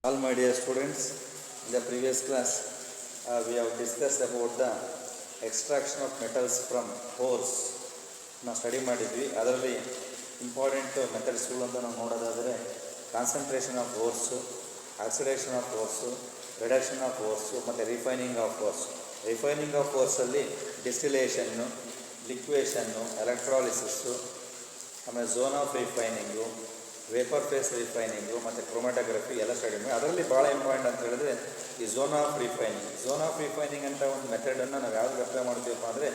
All my dear students, in the previous class we have discussed about the extraction of metals from ores. ನಾವು study ಮಾಡಿದ್ವಿ. ಅದರಲ್ಲಿ important ಮೆಥಡ್ಸ್ಗಳು ಅಂತ ನಾವು ನೋಡೋದಾದರೆ concentration of ores, oxidation of ores, reduction of ores ಮತ್ತು refining of ores. Refining of ಓರ್ಸಲ್ಲಿ distillation, liquation, electrolysis, ಆಮೇಲೆ zone of refining, vapour phase refining ಮತ್ತು ಕ್ರೊಮ್ಯಾಟೋಗ್ರಫಿ ಎಲ್ಲ ಸ್ಟಡಿ ಮಾಡಿ. ಅದರಲ್ಲಿ ಭಾಳ ಇಂಪಾರ್ಟೆಂಟ್ ಅಂತ ಹೇಳಿದ್ರೆ ಈ zone of refining. Zone of refining ಅಂತ ಒಂದು ಮೆಥಡನ್ನು ನಾವು ಯಾವ್ದು ಅಪ್ಲೈ ಮಾಡ್ತೀವಪ್ಪ ಅಂದರೆ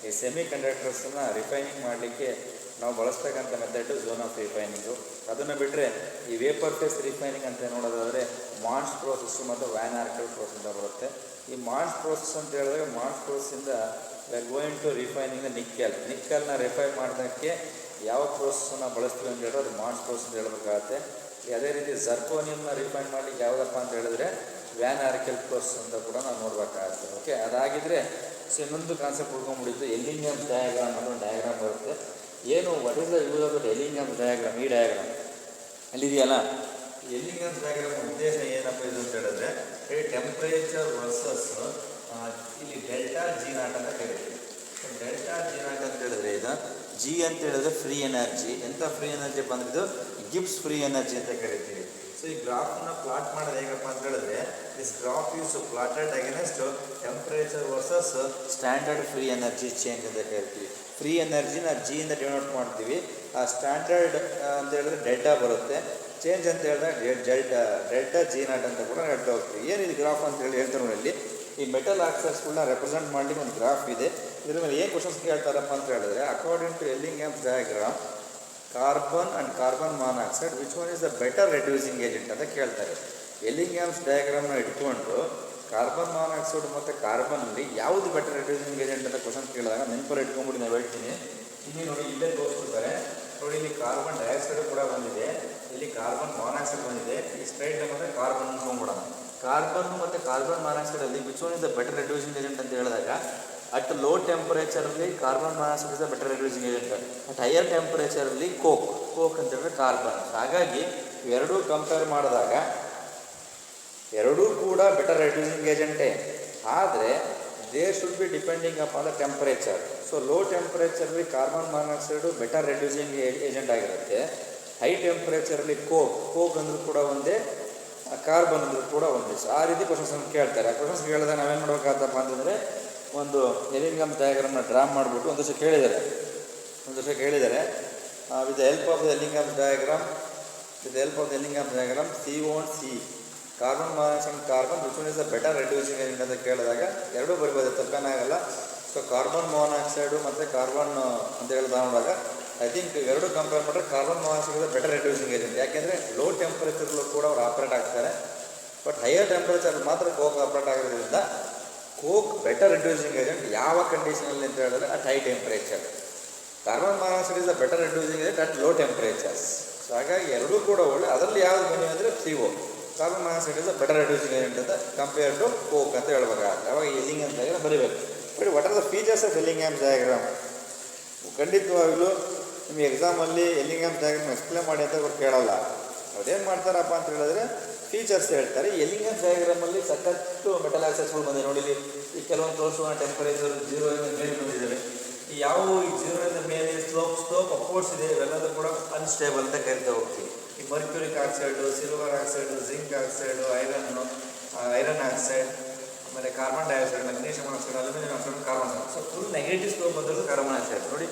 ಈ ಸೆಮಿ ಕಂಡಕ್ಟರ್ಸನ್ನು ರಿಫೈನಿಂಗ್ ಮಾಡಲಿಕ್ಕೆ ನಾವು ಬಳಸ್ತಕ್ಕಂಥ ಮೆಥಡು ಝೋನ್ ಆಫ್ ರಿಫೈನಿಂಗು. ಅದನ್ನು ಬಿಟ್ಟರೆ ಈ ವೇಪರ್ ಫೇಸ್ ರಿಫೈನಿಂಗ್ ಅಂತ ನೋಡೋದಾದರೆ ಮಾನ್ಸ್ ಪ್ರೋಸೆಸ್ಸು ಮತ್ತು ವ್ಯಾನ್ ಆರ್ಕಲ್ ಪ್ರೋಸೆಸ್ ಅಂತ ಬರುತ್ತೆ. ಈ ಮಾನ್ಸ್ ಪ್ರೋಸೆಸ್ ಅಂತ ಹೇಳಿದ್ರೆ ಮಾನ್ಸ್ ಪ್ರೋಸೆಸ್ಸಿಂದ we are going to refining the ನಿಕ್ಕಲ್ನ ರಿಫೈನ್ ಮಾಡೋದಕ್ಕೆ ಯಾವ ಪ್ರೋಸೆಸ್ಸನ್ನು ಬಳಸ್ತೀವಿ ಅಂತ ಹೇಳಿದ್ರೆ ಅದು ಮಾನ್ಸ್ ಪ್ರೋಸೆಸ್ ಅಂತ ಹೇಳಬೇಕಾಗತ್ತೆ. ಅದೇ ರೀತಿ ಜರ್ಕೋನಿಯಮ್ನ ರಿಫೈನ್ ಮಾಡಲಿಕ್ಕೆ ಯಾವುದಪ್ಪ ಅಂತ ಹೇಳಿದ್ರೆ ವ್ಯಾನ್ ಆರ್ಕಲ್ ಪ್ರೋಸೆಸ್ ಅಂತ ಕೂಡ ನಾವು ನೋಡಬೇಕಾಗತ್ತೆ. ಓಕೆ, ಅದಾಗಿದ್ದರೆ ಸೊ ಇನ್ನೊಂದು ಕಾನ್ಸೆಪ್ಟ್ ಉಳ್ಕೊಂಡ್ಬಿಟ್ಟಿದ್ದು ಎಲ್ಲಿಂಗಮ್ಸ್ ಡಯಾಗ್ರಾಮ್ ಅನ್ನೋ ಡಯಾಗ್ರಾಮ್ ಬರುತ್ತೆ. ಏನು what is the use of Ellingham's diagram? ಈ ಡಯಾಗ್ರಾಮ್ ಅಲ್ಲಿದೆಯಲ್ಲ, ಎಲ್ಲಿಂಗಮ್ಸ್ ಡಯಾಗ್ರಾಮ್ ಉದ್ದೇಶ ಏನಪ್ಪ ಇದು ಅಂತ ಹೇಳಿದ್ರೆ ಟೆಂಪ್ರೇಚರ್ ವರ್ಸಸ್ ಇಲ್ಲಿ ಡೆಲ್ಟಾ ಜಿ ನಾಟ್ ಅಂತ ಕರೀತೀವಿ. ಡೆಲ್ಟಾ ಜಿ ನಾಟ್ ಅಂತ ಹೇಳಿದ್ರೆ ಇದು ಜಿ ಅಂತ ಹೇಳಿದ್ರೆ ಫ್ರೀ ಎನರ್ಜಿ. ಎಂಥ ಫ್ರೀ ಎನರ್ಜಿ ಬಂದಿದ್ದು ಗಿಬ್ಸ್ ಫ್ರೀ ಎನರ್ಜಿ ಅಂತ ಕರಿತೀವಿ. ಸೊ ಈ ಗ್ರಾಫನ್ನು ಪ್ಲಾಟ್ ಮಾಡೋದು ಹೇಗಪ್ಪ ಅಂತ ಹೇಳಿದ್ರೆ this graph is plotted against temperature versus standard free energy change ಅಂತ ಕರಿತೀವಿ. ಫ್ರೀ ಎನರ್ಜಿನ ಜಿಯಿಂದ ಡಿನೋಟ್ ಮಾಡ್ತೀವಿ. ಆ ಸ್ಟ್ಯಾಂಡರ್ಡ್ ಅಂತ ಹೇಳಿದ್ರೆ ಡೆಲ್ಟಾ ಬರುತ್ತೆ, ಚೇಂಜ್ ಅಂತ ಹೇಳಿದ್ರೆ ಡೆಲ್ಟಾ ಜಿ ನಾಟ್ ಅಂತ ಕೂಡ ಹೇಳ್ತಾ ಹೋಗ್ತೀವಿ. ಏನಿದೆ ಗ್ರಾಫ್ ಅಂತ ಹೇಳಿ ಹೇಳ್ತಾರೆ ನೋಡಿ. ಇಲ್ಲಿ ಈ ಮೆಟಲ್ ಆಕ್ಸೈಡ್ಸ್ಗಳನ್ನ ರೆಪ್ರೆಸೆಂಟ್ ಮಾಡಲಿಕ್ಕೆ ಒಂದು ಗ್ರಾಫ್ ಇದೆ. ಇದ್ರ ಮೇಲೆ ಏನು ಕ್ವಶನ್ಸ್ ಕೇಳ್ತಾರಪ್ಪ ಅಂತ ಹೇಳಿದ್ರೆ according to Ellingham's diagram carbon and carbon monoxide which one is the better reducing agent ಅಂತ ಕೇಳ್ತಾರೆ. ಎಲ್ಲಿಂಗಮ್ಸ್ ಡಯಾಗ್ರಾಮ್ನ ಇಟ್ಕೊಂಡು ಕಾರ್ಬನ್ ಮಾನಾಕ್ಸೈಡ್ ಮತ್ತು ಕಾರ್ಬನ್ನಲ್ಲಿ ಯಾವುದು ಬೆಟರ್ ರೆಡ್ಯೂಸಿಂಗ್ ಏಜೆಂಟ್ ಅಂತ ಕ್ವಶನ್ ಕೇಳಿದಾಗ ನೆನಪಲ್ಲಿ ಇಟ್ಕೊಂಡ್ಬಿಟ್ಟು ನಾವು ಹೇಳ್ತೀನಿ. ಇಲ್ಲಿ ನೋಡಿ, ಇಲ್ಲೇ ತೋರಿಸ್ಬಿಡ್ತಾರೆ ನೋಡಿ. ಇಲ್ಲಿ ಕಾರ್ಬನ್ ಡೈಆಕ್ಸೈಡ್ ಕೂಡ ಬಂದಿದೆ, ಇಲ್ಲಿ ಕಾರ್ಬನ್ ಮಾನಾಕ್ಸೈಡ್ ಬಂದಿದೆ. ಈ ಸ್ಟ್ರೈಟ್ ಬಂದರೆ ಕಾರ್ಬನ್ ಅನ್ಕೊಂಡ್ಬಿಡೋಣ. ಕಾರ್ಬನ್ ಮತ್ತು ಕಾರ್ಬನ್ ಮಾನಾಕ್ಸೈಡಲ್ಲಿ which one is the better reducing agent ಅಂತ ಹೇಳಿದಾಗ ಅಟ್ ಲೋ ಟೆಂಪರೇಚರಲ್ಲಿ carbon monoxide is the better reducing agent. At higher ಟೆಂಪರೇಚರಲ್ಲಿ ಕೋಕ್ ಅಂತ ಹೇಳಿದ್ರೆ ಕಾರ್ಬನ್. ಹಾಗಾಗಿ ಇವೆರಡೂ ಕಂಪೇರ್ ಮಾಡಿದಾಗ ಎರಡೂ ಕೂಡ ಬೆಟರ್ ರೆಡ್ಯೂಸಿಂಗ್ ಏಜೆಂಟೇ. ಆದರೆ there should be depending upon the temperature. So low ಟೆಂಪರೇಚರಲ್ಲಿ carbon monoxide better reducing agent ಆಗಿರುತ್ತೆ. ಹೈ ಟೆಂಪರೇಚರಲ್ಲಿ ಕೋಕ್ ಅಂದರೂ ಕೂಡ ಒಂದೇ, ಕಾರ್ಬನ್ ಅಂದರೂ ಕೂಡ ಒಂದೇ. ಸೊ ಆ ರೀತಿ ಕ್ವಶನ್ಸನ್ನು ಕೇಳ್ತಾರೆ. ಆ ಕ್ವಶನ್ಸ್ ಕೇಳಿದಾಗ ನಾವೇನು ಮಾಡಬೇಕಾಗತ್ತಪ್ಪ ಅಂತಂದರೆ ಒಂದು ಎಲ್ಲಿಂಗಮ್ಸ್ ಡಯಾಗ್ರಾಮ್ನ ಡ್ರಾ ಮಾಡಿಬಿಟ್ಟು ಒಂದು ವರ್ಷ ಕೇಳಿದ್ದಾರೆ with the help of the Ellingham's diagram CO&C carbon monoxide carbon which one is the better reducing agent ಅಂತ ಕೇಳಿದಾಗ ಎರಡೂ ಬರಿಬೋದು, ತಪ್ಪೇನಾಗಲ್ಲ. ಸೊ ಕಾರ್ಬನ್ ಮಾನಾಕ್ಸೈಡು ಮತ್ತು ಕಾರ್ಬನ್ ಅಂತ ಹೇಳಿದಾಗ ಐ ಥಿಂಕ್ ಎರಡು ಕಂಪೇರ್ ಮಾಡಿದ್ರೆ carbon monoxide is better reducing agent. ಯಾಕೆಂದರೆ ಲೋ ಟೆಂಪರೇಚರ್ಗಳು ಕೂಡ ಅವ್ರು ಆಪ್ರೇಟ್ ಆಗ್ತಾರೆ. ಬಟ್ ಹೈಯರ್ ಟೆಂಪರೇಚರ್ ಮಾತ್ರ ಕೋಕ್ ಆಪ್ರೇಟ್ ಆಗಿರೋದ್ರಿಂದ ಕೋಕ್ ಬೆಟರ್ ರೆಡ್ಯೂಸಿಂಗ್ ಏಜೆಂಟ್ ಯಾವ ಕಂಡೀಷನಲ್ಲಿ ಅಂತ ಹೇಳಿದ್ರೆ at high temperature. Carbon monoxide is the better reducing agent at low temperatures. So ಹಾಗಾಗಿ ಎರಡೂ ಕೂಡ ಒಳ್ಳೆ. ಅದರಲ್ಲಿ ಯಾವುದು ಬನ್ನಿ ಅಂದರೆ CO, carbon monoxide is the better reducing agent ಅಂತ ಕಂಪೇರ್ ಟು ಕೋಕ್ ಅಂತ ಹೇಳ್ಬೇಕಾಗುತ್ತೆ. ಅವಾಗ ಎಲ್ಲಿಂಗಮ್ಸ್ ಡಯಾಗ್ರಾಮ್ ಬರೀಬೇಕು. But what are the features of Ellingham's diagram? ಖಂಡಿತವಾಗಲೂ ನಿಮಗೆ ಎಕ್ಸಾಮಲ್ಲಿ ಎಲ್ಲಿಂಗಮ್ಸ್ ಡಯಾಗ್ರಾಮ್ ಎಕ್ಸ್ಪ್ಲೇನ್ ಮಾಡಿ ಅಂತ ಅವ್ರು ಕೇಳಲ್ಲ. ಅವ್ರೇನು ಮಾಡ್ತಾರಪ್ಪ ಅಂತ ಹೇಳಿದ್ರೆ ಫೀಚರ್ಸ್ ಹೇಳ್ತಾರೆ. ಎಲ್ಲಿಂಗಮ್ಸ್ ಡಯಾಗ್ರಾಮಲ್ಲಿ ಸಖತ್ತು ಮೆಟಲ್ ಆಕ್ಸೈಡ್ಸ್ಗಳು ಬಂದಿದೆ ನೋಡಿ. ಈ ಕೆಲವೊಂದು ತೋರಿಸುವ ಟೆಂಪರೇಚರ್ 0 ಇಂದ ಮೇಲೆ ಬಂದಿದ್ದಾವೆ. ಈ ಯಾವ 0 ಇಂದ ಮೇಲೆ ಸ್ಲೋಪ್ ಅಪ್ವರ್ಡ್ಸ್ ಇದೆ, ಇವೆಲ್ಲದೂ ಕೂಡ ಅನ್ಸ್ಟೇಬಲ್ ಅಂತ ಕರಿತಾ ಹೋಗ್ತೀವಿ. ಈ mercuric oxide, silver oxide, zinc oxide, iron oxide, ಆಮೇಲೆ carbon dioxide, magnesium oxide, aluminium oxide, carbon oxide. So full negative slope ಬಂದಿರೋದು ಕಾರ್ಬನ್ ಆಕ್ಸೈಡ್ ನೋಡಿ.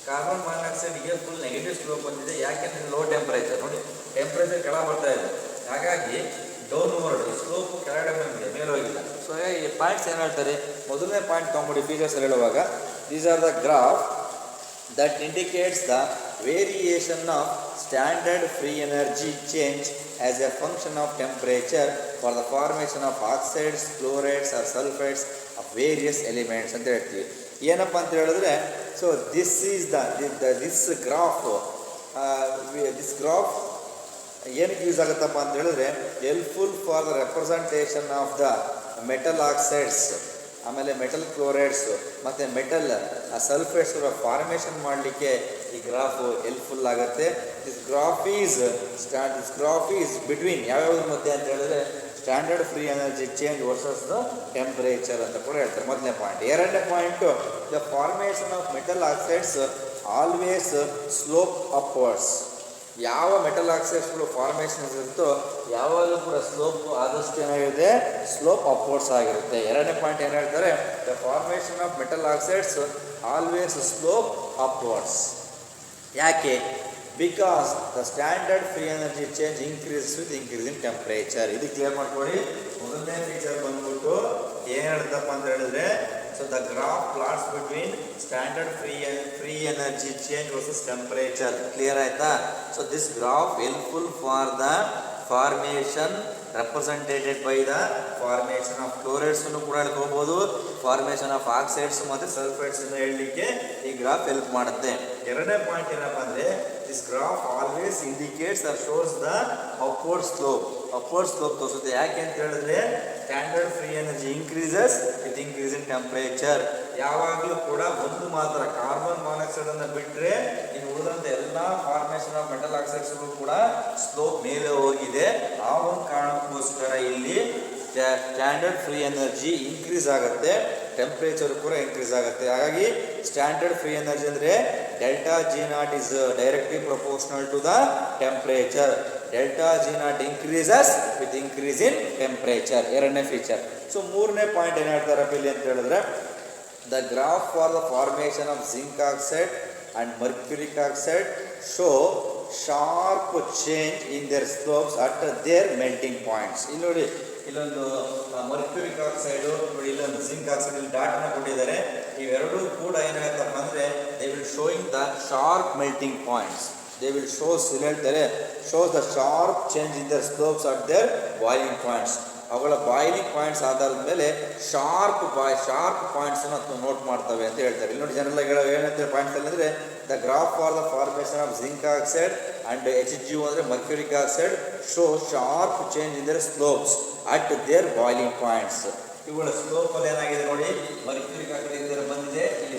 ಕಾರ್ಬನ್ ಮಾನಾಕ್ಸೈಡ್ಗೆ ಫುಲ್ ನೆಗೆಟಿವ್ ಸ್ಲೋಪ್ ಬಂದಿದೆ. ಯಾಕೆಂದರೆ ಲೋ ಟೆಂಪರೇಚರ್ ನೋಡಿ, ಟೆಂಪರೇಚರ್ ಕೆಳಗೆ ಬರ್ತಾ ಇದೆ. ಹಾಗಾಗಿ ಡೌನ್ವರ್ಡ್ ಸ್ಲೋಪು ಕೆಳಗಡೆ ಬಂದಿದೆ, ಮೇಲೆ ಹೋಗಿಲ್ಲ. ಸೊ ಈ ಪಾಯಿಂಟ್ಸ್ ಏನು ಹೇಳ್ತಾರೆ? ಮೊದಲನೇ ಪಾಯಿಂಟ್ ತೊಗೊಂಬಿಡಿ ಫೀಚರ್ಸ್ ಹೇಳುವಾಗ, these are the graph that indicates the variation of standard free energy change as a function of temperature for the formation of oxides, chlorides or sulfides of various elements ಅಂತ ಹೇಳ್ತೀವಿ. ಏನಪ್ಪ ಅಂತ ಹೇಳಿದ್ರೆ, so this graph ಏನಕ್ಕೆ use ಆಗುತ್ತಪ್ಪ ಅಂತ ಹೇಳಿದ್ರೆ helpful for the representation of the metal oxides, ಆಮೇಲೆ metal chlorides ಮತ್ತು ಮೆಟಲ್ ಸಲ್ಫೇಟ್ಸ್ ಫಾರ್ಮೇಷನ್ ಮಾಡಲಿಕ್ಕೆ ಈ ಗ್ರಾಫ್ ಹೆಲ್ಪ್ಫುಲ್ ಆಗುತ್ತೆ. ದಿಸ್ ಗ್ರಾಫ್ ಈಸ್ ಬಿಟ್ವೀನ್ ಯಾವ್ಯಾವ್ದ್ರ ಮಧ್ಯೆ ಅಂತ ಹೇಳಿದ್ರೆ standard free energy change versus the temperature ಅಂತ ಕೂಡ ಹೇಳ್ತಾರೆ. ಮೊದಲನೇ ಪಾಯಿಂಟ್. ಎರಡನೇ point, the formation of metal oxides always slope upwards. ಯಾವ ಮೆಟಲ್ ಆಕ್ಸೈಡ್ಸ್ಗಳು ಫಾರ್ಮೇಷನ್ ಇರುತ್ತೋ ಯಾವಾಗಲೂ ಕೂಡ ಸ್ಲೋಪ್ ಆದಷ್ಟು ಏನಾಗಿದೆ, ಸ್ಲೋಪ್ ಅಪ್ವರ್ಡ್ಸ್ ಆಗಿರುತ್ತೆ. ಎರಡನೇ ಪಾಯಿಂಟ್ ಏನು ಹೇಳ್ತಾರೆ, the formation of metal oxides always slope upwards. ಯಾಕೆ? Because the standard free energy change increase with increase in temperature. ಇದು ಕ್ಲಿಯರ್ ಮಾಡ್ಕೊಳ್ಳಿ. ಮೊದಲನೇ ಫೀಚರ್ ಬಂದ್ಬಿಟ್ಟು ಏನು ಹೇಳ್ತಪ್ಪ ಅಂತ ಹೇಳಿದ್ರೆ, so the graph plots between standard free energy change versus temperature. Clear ಆಯ್ತಾ? So this graph helpful for the formation representated by the formation of ಕ್ಲೋರೈಡ್ಸನ್ನು ಕೂಡ ಹೇಳ್ಕೋಬೋದು, ಫಾರ್ಮೇಷನ್ ಆಫ್ ಆಕ್ಸೈಡ್ಸ್ ಮತ್ತು ಸಲ್ಫೈಡ್ಸನ್ನು ಹೇಳಲಿಕ್ಕೆ ಈ ಗ್ರಾಫ್ ಹೆಲ್ಪ್ ಮಾಡುತ್ತೆ. ಎರಡನೇ ಪಾಯಿಂಟ್ ಏನಪ್ಪ ಅಂದರೆ, this graph always indicates or shows the upward slope. Upward slope ತೋರಿಸುತ್ತೆ. ಯಾಕೆ ಅಂತ ಹೇಳಿದ್ರೆ standard free energy increases with increase in temperature. ಯಾವಾಗಲೂ ಕೂಡ ಒಂದು ಮಾತ್ರ ಕಾರ್ಬನ್ ಮಾನಾಕ್ಸೈಡ್ ಅನ್ನು ಬಿಟ್ಟರೆ ಇನ್ನು ಉಳಿದಂಥ ಎಲ್ಲ ಫಾರ್ಮೇಷನ್ ಆಫ್ ಮೆಟಲ್ ಆಕ್ಸೈಡ್ಸ್ಗಳು ಕೂಡ ಸ್ಲೋಪ್ ಮೇಲೆ ಹೋಗಿದೆ. ಆ ಒಂದು ಕಾರಣಕ್ಕೋಸ್ಕರ ಇಲ್ಲಿ ಸ್ಟ್ಯಾಂಡರ್ಡ್ ಫ್ರೀ ಎನರ್ಜಿ ಇನ್ಕ್ರೀಸ್ ಆಗುತ್ತೆ, ಟೆಂಪ್ರೇಚರ್ ಕೂಡ ಇನ್ಕ್ರೀಸ್ ಆಗುತ್ತೆ. ಹಾಗಾಗಿ ಸ್ಟ್ಯಾಂಡರ್ಡ್ ಫ್ರೀ ಎನರ್ಜಿ ಅಂದರೆ delta G naught is directly proportional to the temperature. Delta G naught increases with increase in temperature. ಎರಡನೇ ಫೀಚರ್. ಸೊ ಮೂರನೇ ಪಾಯಿಂಟ್ ಏನು ಹೇಳ್ತಾರಪ್ಪ ಇಲ್ಲಿ ಅಂತ ಹೇಳಿದ್ರೆ, the graph for the formation of zinc oxide and mercuric oxide show sharp change in their slopes at their melting points. ಇಲ್ಲಿ ನೋಡಿ, ಇಲ್ಲೊಂದು ಮರ್ಕ್ಯೂರಿಕ್ ಆಕ್ಸೈಡು ನೋಡಿ, ಇಲ್ಲೊಂದು ಜಿಂಕ್ ಆಕ್ಸೈಡ್, ಇಲ್ಲಿ ಡಾಟನ್ನ ಕೊಟ್ಟಿದ್ದಾರೆ. ಇವೆರಡೂ ಕೂಡ ಏನಾಗುತ್ತಪ್ಪ ಅಂದರೆ they will showing the sharp melting points. They will shows ಇಲ್ಲಿ ಹೇಳ್ತಾರೆ, shows the sharp change in their slopes at their boiling points. ಅವುಗಳ ಬಾಯ್ಲಿಂಗ್ ಪಾಯಿಂಟ್ಸ್ ಆಧಾರದ ಮೇಲೆ ಶಾರ್ಪ್ ಪಾಯಿಂಟ್ಸನ್ನು ನೋಟ್ ಮಾಡ್ತವೆ ಅಂತ ಹೇಳ್ತಾರೆ. ಇಲ್ಲಿ ನೋಡಿ, ಜನರಲ್ ಏನಂತಾರೆ ಪಾಯಿಂಟ್ಸ್ ಅಂದರೆ, the graph for the formation of zinc oxide and HGO ಅಂದರೆ mercuric oxide show sharp change in their slopes at their boiling points. ಇವುಗಳ ಸ್ಲೋಪಲ್ಲಿ ಏನಾಗಿದೆ ನೋಡಿ, ಮರ್ಕ್ಯೂರಿಕ್ ಆಕ್ಸೈಡ್ ಬಂದಿದೆ, ಇಲ್ಲಿ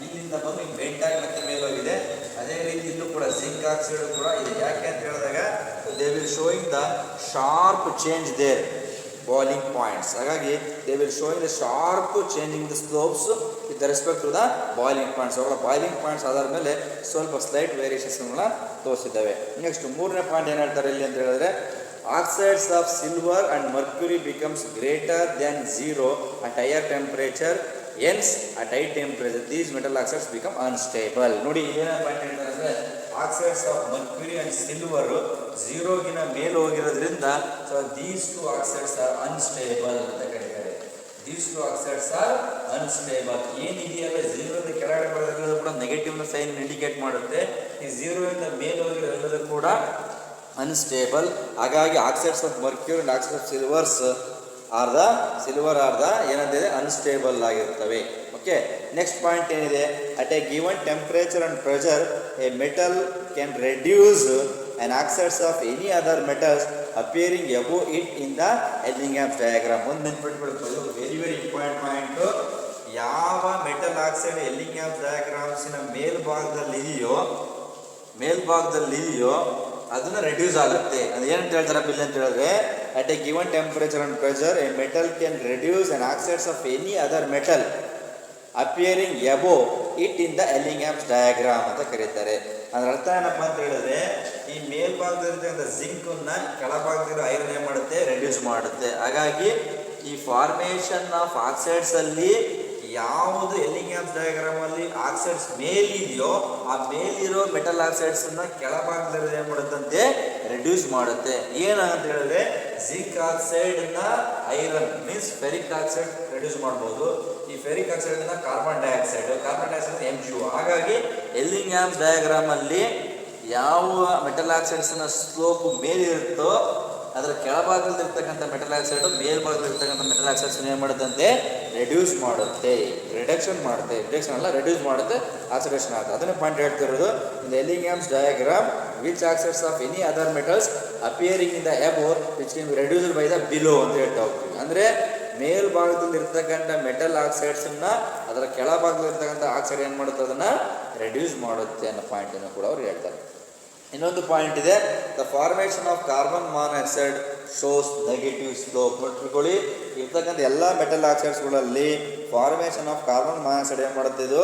ಇಲ್ಲಿಂದ ಬಂದು ಈಗ ಬೆಂಟಾಗಿ ಮತ್ತೆ ಮೇಲೋಗಿದೆ. ಅದೇ ರೀತಿ ಇಲ್ಲೂ ಕೂಡ ಜಿಂಕ್ ಆಕ್ಸೈಡ್ ಕೂಡ ಇದೆ. ಯಾಕೆ ಅಂತ ಹೇಳಿದಾಗ they will showing the sharp change their boiling points. ಹಾಗಾಗಿ they will showing the sharp changing the slopes with respect to the boiling points. ಅವುಗಳ ಬಾಯ್ಲಿಂಗ್ ಪಾಯಿಂಟ್ಸ್ ಆಧಾರ ಮೇಲೆ ಸ್ವಲ್ಪ ಸ್ಲೈಟ್ ವೇರಿಯೇಷನ್ಸ್ಗಳನ್ನ ತೋರಿಸಿದ್ದಾವೆ. ನೆಕ್ಸ್ಟ್ ಮೂರನೇ ಪಾಯಿಂಟ್ ಏನು ಹೇಳ್ತಾರೆ ಇಲ್ಲಿ ಅಂತ ಹೇಳಿದ್ರೆ, oxides of silver and mercury becomes greater than zero at higher temperature. Hence, at high temperature, these metal oxides become unstable. ನೋಡಿ, ಏನೇನು ಪಾಯಿಂಟ್ ಹೇಳ್ತಾರೆ ಅಂದರೆ, oxides of mercury and silver ಝೀರೋಗಿನ ಮೇಲೆ ಹೋಗಿರೋದ್ರಿಂದ so these two oxides are unstable ಅಂತ ಕರೀತಾರೆ. These two oxides are unstable. ಏನಿದೆಯಲ್ಲ ಝೀರೋದ ಕೆಳಗಡೆ ಬರೋದ್ರಿಂದ ಕೂಡ ನೆಗೆಟಿವ್ನ ಸೈನ್ ಇಂಡಿಕೇಟ್ ಮಾಡುತ್ತೆ. ಈ ಝೀರೋಯಿಂದ ಮೇಲೆ ಹೋಗಿರೋದ್ರಿಂದ ಕೂಡ ಅನ್ಸ್ಟೇಬಲ್. ಹಾಗಾಗಿ oxides of mercury and oxides of silver are the ಏನಂತಿದೆ, ಅನ್ಸ್ಟೇಬಲ್ ಆಗಿರ್ತವೆ. ಓಕೆ, ನೆಕ್ಸ್ಟ್ ಪಾಯಿಂಟ್ ಏನಿದೆ, at a given temperature and pressure a metal can reduce and oxides of any other metals appearing above it in the Ellingham's diagram. ಒಂದು ನೆನ್ಪಿಟ್ಬಿಡ್ಬೋದು, very very important point. ಯಾವ metal oxide Ellingham's ಡಯಾಗ್ರಾಮ್ಸಿನ ಮೇಲ್ಭಾಗದಲ್ಲಿದೆಯೋ ಅದನ್ನು reduce ಆಗುತ್ತೆ. ಅದು ಏನಂತ ಹೇಳ್ತಾರೆ ಬಿಲ್ ಅಂತ ಹೇಳಿದ್ರೆ, at a given temperature and pressure a metal can reduce and oxides of any other metal appearing above it in the Ellingham's diagram ಅಂತ ಕರೀತಾರೆ. ಅದರ ಅರ್ಥ ಏನಪ್ಪ ಅಂತ ಹೇಳಿದ್ರೆ, ಈ ಮೇಲ್ಭಾಗದಲ್ಲಿರ್ತಕ್ಕಂಥ ಜಿಂಕನ್ನು ಕೆಳಭಾಗದಲ್ಲಿ ಐರನ್ ಏನು ಮಾಡುತ್ತೆ, ರೆಡ್ಯೂಸ್ ಮಾಡುತ್ತೆ. ಹಾಗಾಗಿ ಈ ಫಾರ್ಮೇಷನ್ ಆಫ್ ಆಕ್ಸೈಡ್ಸಲ್ಲಿ ಯಾವುದು ಎಲ್ಲಿಂಗ್ಯಾಮ್ಸ್ ಡಯಾಗ್ರಾಮಲ್ಲಿ ಆಕ್ಸೈಡ್ಸ್ ಮೇಲಿದೆಯೋ ಆ ಮೇಲಿರೋ ಮೆಟಲ್ ಆಕ್ಸೈಡ್ಸನ್ನು ಕೆಳಭಾಗದಲ್ಲಿ ಏನು ಮಾಡುತ್ತಂತೆ, ರೆಡ್ಯೂಸ್ ಮಾಡುತ್ತೆ. ಏನಂತ ಹೇಳಿದ್ರೆ, ಜಿಂಕ್ ಆಕ್ಸೈಡನ್ನ iron means ferric oxide reduce ಮಾಡ್ಬೋದು. ಈ ಫೆರಿಕ್ ಆಕ್ಸೈಡನ್ನ ಕಾರ್ಬನ್ ಡೈಆಕ್ಸೈಡ್ MgO. ಹಾಗಾಗಿ ಎಲ್ಲಿಂಗ್ಯಾಮ್ಸ್ ಡಯಾಗ್ರಾಮಲ್ಲಿ ಯಾವ ಮೆಟಲ್ ಆಕ್ಸೈಡ್ಸ್ನ ಸ್ಲೋಪ್ ಮೇಲಿರುತ್ತೋ ಅದರ ಕೆಳಭಾಗದಲ್ಲಿರ್ತಕ್ಕಂಥ ಮೆಟಲ್ ಆಕ್ಸೈಡು ಮೇಲ್ಭಾಗದಲ್ಲಿರ್ತಕ್ಕಂಥ ಮೆಟಲ್ ಆಕ್ಸೈಡ್ಸ್ ಏನು ಮಾಡುತ್ತಂತೆ, ರೆಡ್ಯೂಸ್ ಮಾಡುತ್ತೆ, ರಿಡಕ್ಷನ್ ಮಾಡುತ್ತೆ, ಆಕ್ಸಿಡೇಷನ್ ಆಗುತ್ತೆ. ಅದನ್ನೇ ಪಾಯಿಂಟ್ ಹೇಳ್ತಿರೋದು, in the Ellingham's diagram which oxides of any other metals appearing in the above which can be reduced by the below ಅಂತ ಹೇಳ್ತಾ ಹೋಗ್ತೀವಿ. ಅಂದರೆ ಮೇಲ್ಭಾಗದಲ್ಲಿ ಇರ್ತಕ್ಕಂಥ ಮೆಟಲ್ ಆಕ್ಸೈಡ್ಸನ್ನು ಅದರ ಕೆಳಭಾಗದಲ್ಲಿ ಇರ್ತಕ್ಕಂಥ ಆಕ್ಸೈಡ್ ಏನು ಮಾಡುತ್ತೆ, ಅದನ್ನು ರೆಡ್ಯೂಸ್ ಮಾಡುತ್ತೆ ಅನ್ನೋ ಪಾಯಿಂಟನ್ನು ಕೂಡ ಅವ್ರು ಹೇಳ್ತಾರೆ. ಇನ್ನೊಂದು ಪಾಯಿಂಟ್ ಇದೆ, the formation of carbon monoxide shows negative slope. ನೋಡ್ಕೊಳ್ಳಿ, ಇರ್ತಕ್ಕಂಥ ಎಲ್ಲ ಮೆಟಲ್ ಆಕ್ಸೈಡ್ಸ್ಗಳಲ್ಲಿ ಫಾರ್ಮೇಷನ್ ಆಫ್ ಕಾರ್ಬನ್ ಮಾನಾಕ್ಸೈಡ್ ಏನು ಮಾಡುತ್ತೆ, ಇದು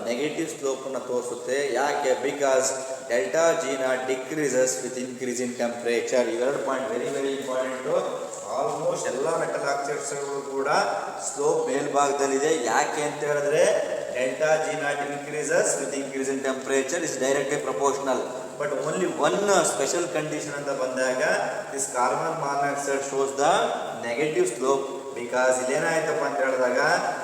ನೆಗೆಟಿವ್ ಸ್ಲೋಪನ್ನು ತೋರಿಸುತ್ತೆ. ಯಾಕೆ? ಬಿಕಾಸ್ ಡೆಲ್ಟಾ ಜಿನ decreases with increase in temperature. ಇವೆರಡು point very very important. Almost ಎಲ್ಲ ಮೆಟಲ್ ಆಕ್ಸೈಡ್ಸ್ಗಳು ಕೂಡ ಸ್ಲೋಪ್ ಮೇಲ್ಭಾಗದಲ್ಲಿದೆ. ಯಾಕೆ ಅಂತ ಹೇಳಿದ್ರೆ delta G naught increases with increase in temperature is directly proportional. But only one special condition ಅಂತ ಬಂದಾಗ this carbon monoxide shows the negative slope. Because ಇಲ್ಲೇನಾಯ್ತಪ್ಪ ಅಂತ ಹೇಳಿದಾಗ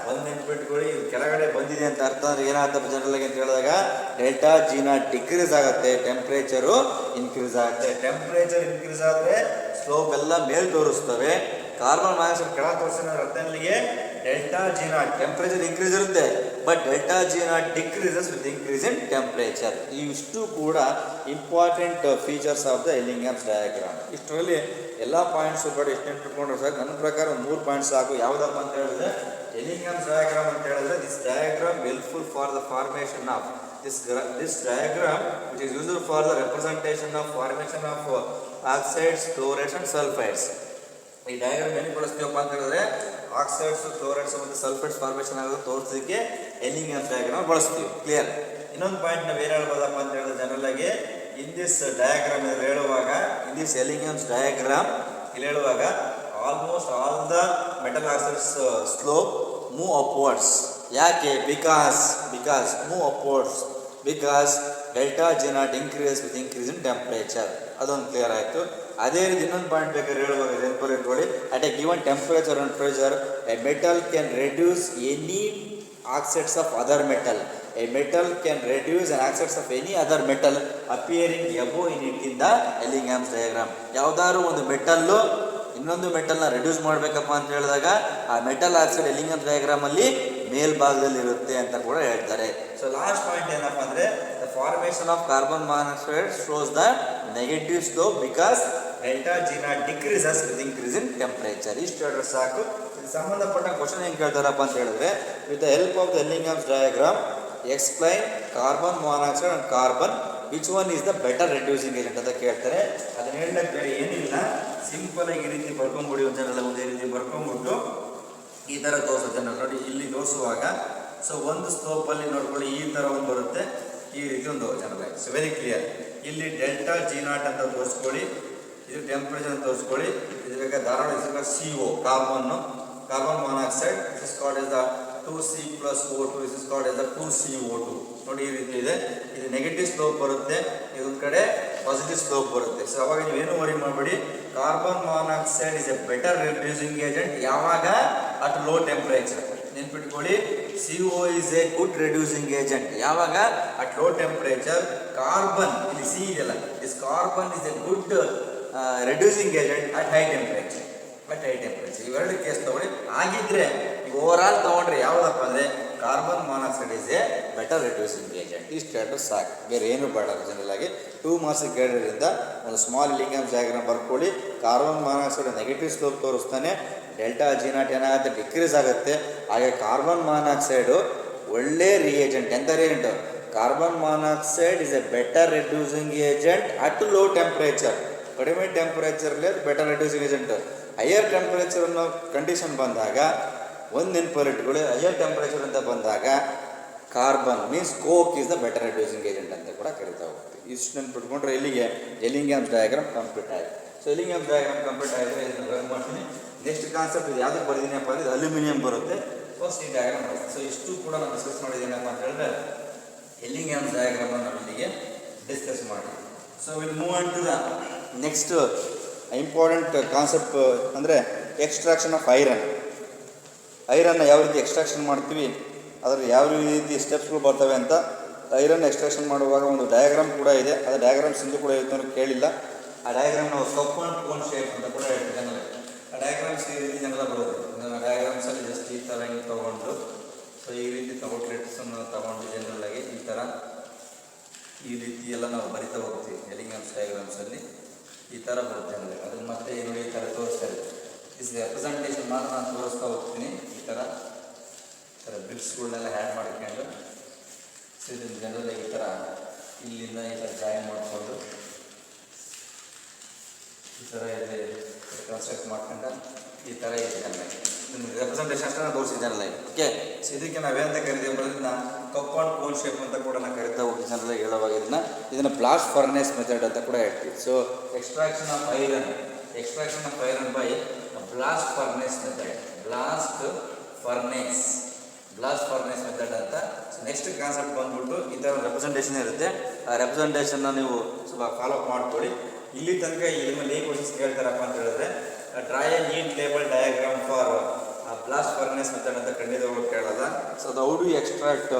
ಒಂದು ನೆನ್ಪಿಟ್ಕೊಳ್ಳಿ, ಇದು ಕೆಳಗಡೆ ಬಂದಿದೆ ಅಂತ ಅರ್ಥ. ಅಂದ್ರೆ ಏನಾಗ್ತಪ್ಪ ಜನರಲ್ ಆಗಿ ಅಂತ ಹೇಳಿದಾಗ ಡೆಲ್ಟಾ ಜಿ ನಾಟ್ ಡಿಕ್ರೀಸ್ ಆಗುತ್ತೆ, ಟೆಂಪ್ರೇಚರು ಇನ್ಕ್ರೀಸ್ ಆಗುತ್ತೆ. ಟೆಂಪ್ರೇಚರ್ ಇನ್ಕ್ರೀಸ್ ಆದರೆ ಸ್ಲೋಪ್ ಎಲ್ಲ ಮೇಲ್ ತೋರಿಸ್ತವೆ. ಕಾರ್ಬನ್ ಮಾನಾಕ್ಸೈಡ್ ಕೆಳಗೆ ತೋರಿಸಿದ ಅರ್ಥನಿಗೆ delta G naught temperature increase ಇರುತ್ತೆ, but delta G naught decreases with increase in temperature. ಇವಿಷ್ಟು ಕೂಡ important features of the Ellingham's diagram. ಇಷ್ಟರಲ್ಲಿ ಎಲ್ಲ ಪಾಯಿಂಟ್ಸ್ ಕೂಡ ಎಷ್ಟು ಇಟ್ಕೊಂಡ್ರೆ ಸಾಕು. ನನ್ನ ಪ್ರಕಾರ 3 ಪಾಯಿಂಟ್ಸ್ ಸಾಕು. ಯಾವುದಪ್ಪ ಅಂತ ಹೇಳಿದ್ರೆ ಎಲ್ಲಿಂಗ್ಹ್ಯಾಮ್ಸ್ ಡಯಾಗ್ರಾಮ್ ಅಂತ ಹೇಳಿದ್ರೆ this diagram helpful for the formation of this diagram which is used for the representation of formation of oxides, chlorides and sulfides. ಈ ಡಯಾಗ್ರಾಮ್ ಏನು ಬಳಸ್ತೀವಪ್ಪ ಅಂತ ಹೇಳಿದ್ರೆ ಆಕ್ಸೈಡ್ಸ್, ಕ್ಲೋರೈಡ್ಸ್ ಮತ್ತು ಸಲ್ಫೈಡ್ಸ್ ಫಾರ್ಮೇಷನ್ ಆಗೋದು ತೋರಿಸೋದಕ್ಕೆ ಎಲ್ಲಿಂಗ್ಹ್ಯಾಮ್ಸ್ ಡಯಾಗ್ರಾಮ್ ಬಳಸ್ತೀವಿ. ಕ್ಲಿಯರ್? ಇನ್ನೊಂದು ಪಾಯಿಂಟ್ ನಾವು ಏನು ಹೇಳ್ಬೋದಪ್ಪ ಅಂತ ಹೇಳಿದ್ರೆ ಜನರಲ್ ಆಗಿ ಇನ್ ದಿಸ್ ಡಯಾಗ್ರಾಮ್ ಹೇಳುವಾಗ, ಇನ್ ದಿಸ್ ಎಲ್ಲಿಂಗ್ಹ್ಯಾಮ್ಸ್ ಡಯಾಗ್ರಾಮ್ ಇಲ್ಲಿ ಹೇಳುವಾಗ almost all the metal oxides slope move upwards. ಯಾಕೆ? Because move upwards because delta G naught increase with increase in temperature. ಅದೊಂದು ಕ್ಲಿಯರ್ ಆಯಿತು. ಅದೇ ರೀತಿ ಇನ್ನೊಂದು ಪಾಯಿಂಟ್ ಬೇಕಾದ್ರೆ ಹೇಳುವಾಗ ಎಕ್ಸಾಂಪಲ್ ಇಟ್ಕೊಳ್ಳಿ. At a given temperature and pressure a metal can reduce any oxides of other metal. A metal can reduce an oxides of any other metal appearing above in it in the Ellingham's diagram. ಯಾವುದಾದ್ರು ಒಂದು metal ಇನ್ನೊಂದು ಮೆಟಲ್ನ reduce ಮಾಡಬೇಕಪ್ಪ ಅಂತ ಹೇಳಿದಾಗ ಆ metal oxide ಎಲ್ಲಿಂಗ್ಹ್ಯಾಮ್ಸ್ ಡಯಾಗ್ರಾಮಲ್ಲಿ ಮೇಲ್ಭಾಗದಲ್ಲಿ ಇರುತ್ತೆ ಅಂತ ಕೂಡ ಹೇಳ್ತಾರೆ. ಸೊ ಲಾಸ್ಟ್ ಪಾಯಿಂಟ್ ಏನಪ್ಪ ಅಂದರೆ the formation of carbon monoxide shows the negative slope because delta G naught decreases with increase in temperature. ಇಷ್ಟು ಹೇಳಿದ್ರೆ ಸಾಕು. ಇದಕ್ಕೆ ಸಂಬಂಧಪಟ್ಟ ಕ್ವಶನ್ ಏನು ಕೇಳ್ತಾರಪ್ಪ ಅಂತ ಹೇಳಿದ್ರೆ with the help of the Ellingham's diagram explain carbon monoxide and carbon which one is the better reducing agent ಅಂತ ಕೇಳ್ತಾರೆ. ಅದನ್ನ ಹೇಳಕ್ಕೆ ಬೇರೆ ಏನಿಲ್ಲ, ಸಿಂಪಲ್ ಆಗಿ ಈ ರೀತಿ ಬರ್ಕೊಂಡ್ಬಿಡಿ. ಒಂದೇ ರೀತಿ ಬರ್ಕೊಂಡ್ಬಿಟ್ಟು ಈ ಥರ ತೋರಿಸುತ್ತೆ ನೋಡಿ. ಇಲ್ಲಿ ತೋರಿಸುವಾಗ ಸೊ ಒಂದು ಸ್ಲೋಪಲ್ಲಿ ನೋಡ್ಕೊಳ್ಳಿ, ಈ ಥರ ಒಂದು ಬರುತ್ತೆ, ಈ ರೀತಿ ಒಂದು ಜನರಲ್. So very clear. ಇಲ್ಲಿ ಡೆಲ್ಟಾ ಜಿ ನಾಟ್ ಅಂತ ತೋರಿಸ್ಕೊಳ್ಳಿ, ಇದು ಟೆಂಪ್ರೇಚರ್ ಅಂತ ತೋರಿಸ್ಕೊಳ್ಳಿ. ಇದು ಬೇಕಾದ್ರೆ ಧಾರಾಳ CO carbon monoxide is called as the 2C+O2 is called as the 2CO2. ನೋಡಿ ಈ ರೀತಿ ಇದೆ. ಇದು ನೆಗೆಟಿವ್ ಸ್ಲೋಪ್ ಬರುತ್ತೆ, ಇದೊಂದು ಕಡೆ ಪಾಸಿಟಿವ್ ಸ್ಲೋಪ್ ಬರುತ್ತೆ. ಸೊ ಅವಾಗ ನೀವೇನು ವರಿ ಮಾಡಬೇಡಿ. Carbon monoxide is A better reducing agent ಯಾವಾಗ ಅಟ್ ಲೋ ಟೆಂಪರೇಚರ್. ನೆನ್ಪಿಟ್ಕೊಳ್ಳಿ, CO is a good reducing agent ಯಾವಾಗ ಅಟ್ ಲೋ ಟೆಂಪರೇಚರ್. ಕಾರ್ಬನ್ ಇಲ್ಲಿ C ಇದೆಯಲ್ಲ, this carbon is a good reducing agent at high temperature. ಇವೆರಡು case ತಗೊಳ್ಳಿ. ಆಗಿದ್ರೆ over all ತಗೊಂಡ್ರೆ ಯಾವುದಪ್ಪ ಅಂದರೆ carbon monoxide is A better reducing agent. ಇಷ್ಟು ಹೇಳಿದ್ರೆ ಸಾಕು, ಬೇರೆ ಏನು ಬೇಡ. ಜನರಲ್ ಆಗಿ 2 ಮಾರ್ಕ್ಸ್ ಕೇಳಿದ್ರಿಂದ ಒಂದು ಸ್ಮಾಲ್ ಎಲ್ಲಿಂಗ್ಹ್ಯಾಮ್ಸ್ ಡಯಾಗ್ರಾಮ್ ಬರ್ಕೊಳ್ಳಿ. ಕಾರ್ಬನ್ ಮಾನಾಕ್ಸೈಡ್ ನೆಗೆಟಿವ್ ಸ್ಲೋಪ್ ತೋರಿಸ್ತಾನೆ, ಡೆಲ್ಟಾ ಜಿ ನಾಟ್ ಏನಾಗುತ್ತೆ ಡಿಕ್ರೀಸ್ ಆಗುತ್ತೆ. ಹಾಗೆ ಕಾರ್ಬನ್ ಮಾನಾಕ್ಸೈಡು ಒಳ್ಳೆ ರಿಯೇಜೆಂಟ್. ಎಂಥ reagent? Carbon monoxide is A better reducing agent at low temperature. ಕಡಿಮೆ ಟೆಂಪರೇಚರ್ಲಿ ಅದು better reducing agent. Higher temperature ಅನ್ನೋ ಕಂಡೀಷನ್ ಬಂದಾಗ ಒಂದು ನೆನಪಲ್ಲಿಟ್ಕೊಳ್ಳಿ, ಹೈಯರ್ ಟೆಂಪರೇಚರ್ ಅಂತ ಬಂದಾಗ carbon means coke is the better reducing agent ಅಂತ ಕೂಡ ಕರಿತಾ ಹೋಗ್ತೀವಿ. ಇಷ್ಟು ನೆನ್ಪಿಟ್ಕೊಂಡ್ರೆ ಇಲ್ಲಿಗೆ ಎಲ್ಲಿಂಗ್ಹ್ಯಾಮ್ಸ್ ಡಯಾಗ್ರಾಮ್ ಕಂಪ್ಲೀಟ್ ಆಯಿತು. ಸೊ ಎಲ್ಲಿಂಗ್ಹ್ಯಾಮ್ಸ್ ಡಯಾಗ್ರಾಮ್ ಕಂಪ್ಲೀಟ್ ಆಗಿದ್ರೆ ಇದನ್ನು ರನ್ ಮಾಡ್ತೀನಿ. ನೆಕ್ಸ್ಟ್ ಕಾನ್ಸೆಪ್ಟ್ ಇದು ಯಾವುದಕ್ಕೆ ಬರ್ದಿದ್ದೀನಪ್ಪ ಅಂದರೆ ಇದು ಅಲ್ಯೂಮಿನಿಯಂ ಬರುತ್ತೆ. ಫಸ್ಟ್ ಈ ಡಯಾಗ್ರಾಮ್ ಬರುತ್ತೆ. ಸೊ ಇಷ್ಟು ಕೂಡ ನಾನು ಡಿಸ್ಕಸ್ ಮಾಡಿದ್ದೀನಪ್ಪ ಅಂತ ಹೇಳಿದ್ರೆ ಎಲ್ಲಿಂಗ್ಹ್ಯಾಮ್ಸ್ ಡಯಾಗ್ರಾಮನ್ನು ನಾವು ಇಲ್ಲಿಗೆ ಡಿಸ್ಕಸ್ ಮಾಡಿ. So will move on to the next important concept ಅಂದರೆ ಎಕ್ಸ್ಟ್ರಾಕ್ಷನ್ ಆಫ್ ಐರನ್. ಐರನ್ನ ಯಾವ ರೀತಿ ಎಕ್ಸ್ಟ್ರಾಕ್ಷನ್ ಮಾಡ್ತೀವಿ, ಅದರ ಯಾವ ರೀತಿ ಸ್ಟೆಪ್ಸ್ಗಳು ಬರ್ತವೆ ಅಂತ. ಐರನ್ ಎಕ್ಸ್ಟ್ರಾಕ್ಷನ್ ಮಾಡುವಾಗ ಒಂದು ಡಯಾಗ್ರಾಮ್ ಕೂಡ ಇದೆ. ಅದು ಡಯಾಗ್ರಾಮ್ಸ್ ಇಂದು ಕೂಡ ಇತ್ತು ಕೇಳಿಲ್ಲ. ಆ ಡಯಾಗ್ರಾಮ್ ನಾವು ಕಪ್ ಆ್ಯಂಡ್ ಕೋನ್ ಶೇಪ್ ಅಂತ ಕೂಡ ಹೇಳ್ತೀವಿ. ಆ ಡಯಾಗ್ರಾಮ್ಸ್ ಈ ರೀತಿ ಜನರ ಬರೋದು. ಡಯಾಗ್ರಾಮ್ಸಲ್ಲಿ ಜಸ್ಟ್ ಈ ಥರ ಹಿಂಗೆ ತೊಗೊಂಡು, ಸೊ ಈ ರೀತಿ ಔಟ್ಲೆಟ್ಸನ್ನು ತೊಗೊಂಡು ಜನರಲ್ಲಾಗಿ ಈ ರೀತಿ ಎಲ್ಲ ನಾವು ಬರಿತಾ ಹೋಗ್ತೀವಿ. ಎಲ್ಲಿಂಗ್ಹ್ಯಾಮ್ಸ್ ಡಯಾಗ್ರಾಮ್ಸಲ್ಲಿ ಈ ಥರ ಬರುತ್ತೆ ಅಂದರೆ ಅದನ್ನು ಮತ್ತೆ ನೋಡಿ ಈ ಥರ ತೋರಿಸ್ತಾ ಇದೆ. ಇಸ್ ರೆಪ್ರೆಸೆಂಟೇಷನ್ ಮಾತ್ರ ನಾನು ತೋರಿಸ್ತಾ ಹೋಗ್ತೀನಿ. ಈ ಥರ ಬ್ರಿಕ್ಸ್ಗಳನ್ನೆಲ್ಲ ಹ್ಯಾಡ್ ಮಾಡ್ಕೊಂಡು ಸೊ ಇದನ್ನು ಜನರಲಾಗಿ ಈ ಥರ ಇಲ್ಲಿಂದ ಈ ಥರ ಜಾಯಿನ್ ಮಾಡಿಕೊಂಡು ಈ ಥರ ಇದೆ ಕನ್ಸ್ಟ್ರಕ್ಟ್ ಮಾಡ್ಕೊಂಡು ಈ ಥರ ಇದೆ ಜನರಲಾಗಿ ನಿಮ್ಗೆ ರೆಪ್ರೆಸೆಂಟೇಷನ್ ಅಷ್ಟೇ ನಾನು ತೋರಿಸಿದ್ದಾನಲ್ಲ. ಓಕೆ, ಸೊ ಇದಕ್ಕೆ ನಾವೇಂತ ಕರಿತೀವಿ ಬರೋದನ್ನ ಕಪ್ ಆ್ಯಂಡ್ ಕೋನ್ ಶೇಪ್ ಅಂತ ಕೂಡ ನಾವು ಕರಿತಾ ಹೋಗಿ ಜನರಲಾಗಿ ಹೇಳುವಾಗ ಇದನ್ನು ಬ್ಲಾಸ್ಟ್ ಫರ್ನೇಸ್ ಮೆಥಡ್ ಅಂತ ಕೂಡ ಹೇಳ್ತೀವಿ. So extraction of iron by blast furnace method, blast furnace method ಅಂತ. ಸೊ ನೆಕ್ಸ್ಟ್ ಕಾನ್ಸೆಪ್ಟ್ ಬಂದ್ಬಿಟ್ಟು ಈ ಥರ ರೆಪ್ರೆಸೆಂಟೇಷನ್ ಇರುತ್ತೆ. ಆ ರೆಪ್ರೆಸೆಂಟೇಷನ್ನ ನೀವು ಸ್ವಲ್ಪ ಫಾಲೋ ಅಪ್ ಮಾಡ್ಕೊಳ್ಳಿ. ಇಲ್ಲಿ ತನಕ ಇದ್ರಲ್ಲಿ ಏನು ಕ್ವಶನ್ಸ್ ಕೇಳ್ತಾರಪ್ಪ ಅಂತ ಹೇಳಿದ್ರೆ draw a neat label diagram for blast furnace method ಅಂತ ಖಂಡಿತವಾಗ್ಲೂ ಕೇಳೋದ. ಸೊ ಅದು how do extract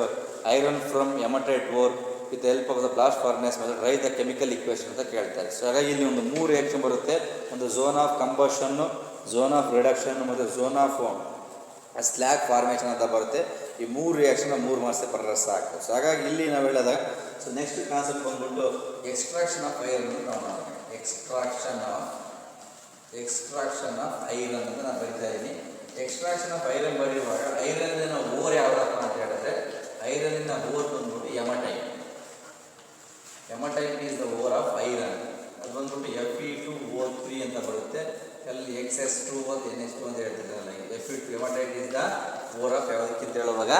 iron from hematite ore with help of the blast furnace method write the chemical equation ಅಂತ ಕೇಳ್ತಾರೆ. ಸೊ ಹಾಗಾಗಿ ಇಲ್ಲಿ ಒಂದು 3 ರಿಯಾಕ್ಷನ್ ಬರುತ್ತೆ. ಒಂದು zone of combustion, zone of reduction ಮತ್ತು ಝೋನ್ ಆಫ್ ಸ್ಲ್ಯಾಗ್ ಫಾರ್ಮೇಷನ್ ಅಂತ ಬರುತ್ತೆ. ಈ 3 ರಿಯಾಕ್ಷನ್ 3 ಮಾರ್ಕ್ಸ್ ಬರೋದು ಸಾಕು. ಸೊ ಹಾಗಾಗಿ ಇಲ್ಲಿ ನಾವು ಹೇಳಿದಾಗ ಸೊ ನೆಕ್ಸ್ಟ್ ಕಾನ್ಸೆಪ್ಟ್ ಬಂದ್ಬಿಟ್ಟು ಎಕ್ಸ್ಟ್ರಾಕ್ಷನ್ ಆಫ್ ಐರನ್ ನಾವು ಮಾಡೋಣ. ಎಕ್ಸ್ಟ್ರಾಕ್ಷನ್ ಆಫ್ ಐರನ್ ಅಂತ ನಾನು ಬರಿತಾ ಇದ್ದೀನಿ. ಎಕ್ಸ್ಟ್ರಾಕ್ಷನ್ ಆಫ್ ಐರನ್ ಬರೆಯುವಾಗ ಐರನ್ನಿನ ಓರ್ ಯಾವುದಪ್ಪ ಅಂತ ಹೇಳಿದ್ರೆ ಐರನ್ನಿನ ಓರ್ ಬಂದ್ಬಿಟ್ಟು hematite is the ore of iron. ಅದು ಬಂದ್ಬಿಟ್ಟು Fe2O3 ಅಂತ ಬರುತ್ತೆ. ಅಲ್ಲಿ XS2 NH2 ಅಂತ ಹೇಳ್ತಿದ್ದಾರಲ್ಲ, Fe2 hematite is the ore of ಯಾವುದಕ್ಕಿಂತ ಹೇಳುವಾಗ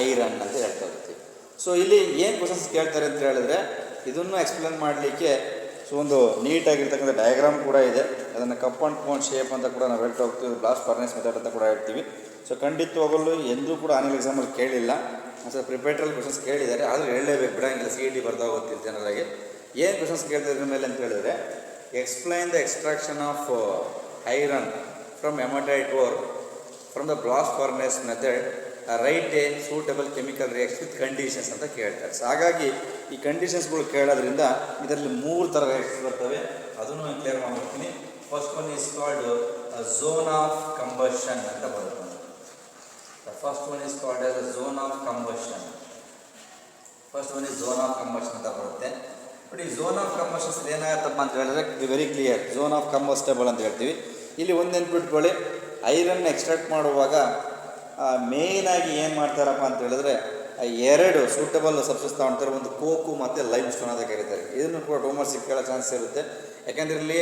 ಐರನ್ ಅಂತ ಹೇಳ್ತಾ ಇರ್ತೀವಿ. ಸೊ ಇಲ್ಲಿ ಏನು ಕ್ವಶನ್ಸ್ ಕೇಳ್ತಾರೆ ಅಂತ ಹೇಳಿದ್ರೆ ಇದನ್ನು ಎಕ್ಸ್ಪ್ಲೇನ್ ಮಾಡಲಿಕ್ಕೆ ಸೊ ಒಂದು ನೀಟಾಗಿರ್ತಕ್ಕಂಥ ಡಯಾಗ್ರಾಮ್ ಕೂಡ ಇದೆ. ಅದನ್ನು ಕಪ್ ಆ್ಯಂಡ್ ಕೋನ್ ಶೇಪ್ ಅಂತ ಕೂಡ ನಾವು ಹೇಳ್ತಾ ಹೋಗ್ತೀವಿ, ಬ್ಲಾಸ್ಟ್ ಫರ್ನೇಸ್ ಮೆಥಡ್ ಅಂತ ಕೂಡ ಹೇಳ್ತೀವಿ. ಸೊ ಖಂಡಿತವಾಗಲೂ ಎಂದೂ ಕೂಡ ಆನ್ಲೈನ್ ಎಕ್ಸಾಮಲ್ಲಿ ಕೇಳಿಲ್ಲ. ಸೊ ಪ್ರಿಪೇಟ್ರಲ್ಲಿ ಕ್ವಶನ್ಸ್ ಕೇಳಿದ್ದಾರೆ, ಆದರೆ ಹೇಳಲೇಬೇಕು, ಬಿಡಂಗಿಲ್ಲ. CET ಬರ್ತಾ ಹೋಗ್ತಿಲ್ಲ ಜನರಾಗಿ. ಏನು ಕ್ವಶನ್ಸ್ ಕೇಳ್ತಿದ್ರ ಮೇಲೆ ಅಂತ ಹೇಳಿದ್ರೆ explain the extraction of iron from hematite ore from the blast furnace method write a suitable chemical reaction with conditions ಅಂತ ಕೇಳ್ತಾರೆ. ಸೊ ಹಾಗಾಗಿ ಈ ಕಂಡೀಷನ್ಸ್ಗಳು ಕೇಳೋದ್ರಿಂದ ಇದರಲ್ಲಿ 3 ಥರ ರಿಯಾಕ್ಷನ್ಸ್ ಬರ್ತವೆ. ಅದನ್ನು ನಾನು ಕ್ಲಿಯರ್ ಮಾಡ್ಬಿಡ್ತೀನಿ. First one is called zone of combustion ಅಂತ ಬರುತ್ತೆ. First one is called as zone of combustion ಅಂತ ಬರುತ್ತೆ. ಬಟ್ ಈ ಝೋನ್ ಆಫ್ ಕಂಬಷನ್ಸ್ ಏನಾಗುತ್ತಪ್ಪ ಅಂತ ಹೇಳಿದ್ರೆ ವೆರಿ ಕ್ಲಿಯರ್, ಝೋನ್ ಆಫ್ ಕಂಬಸ್ಟೇಬಲ್ ಅಂತ ಹೇಳ್ತೀವಿ. ಇಲ್ಲಿ ಒಂದು ನೆನ್ಪಿಟ್ಕೊಳ್ಳಿ, ಐರನ್ ಎಕ್ಸ್ಟ್ರಾಕ್ಟ್ ಮಾಡುವಾಗ ಮೇಯ್ನಾಗಿ ಏನು ಮಾಡ್ತಾರಪ್ಪ ಅಂತ ಹೇಳಿದ್ರೆ 2 ಸೂಟಬಲ್ ಸಬ್ಸ್ಟೆನ್ಸ್ ತಗೊಳ್ತಾರೆ. ಒಂದು ಕೋಕು ಮತ್ತು ಲೈಮ್ ಸ್ಟೋನ್ ಅಂತ ಕರೀತಾರೆ. ಇದನ್ನು ಕೂಡ ಟೋಮರ್ಸ್ ಕೇಳೋ ಚಾನ್ಸ್ ಇರುತ್ತೆ. ಯಾಕೆಂದರೆ ಇಲ್ಲಿ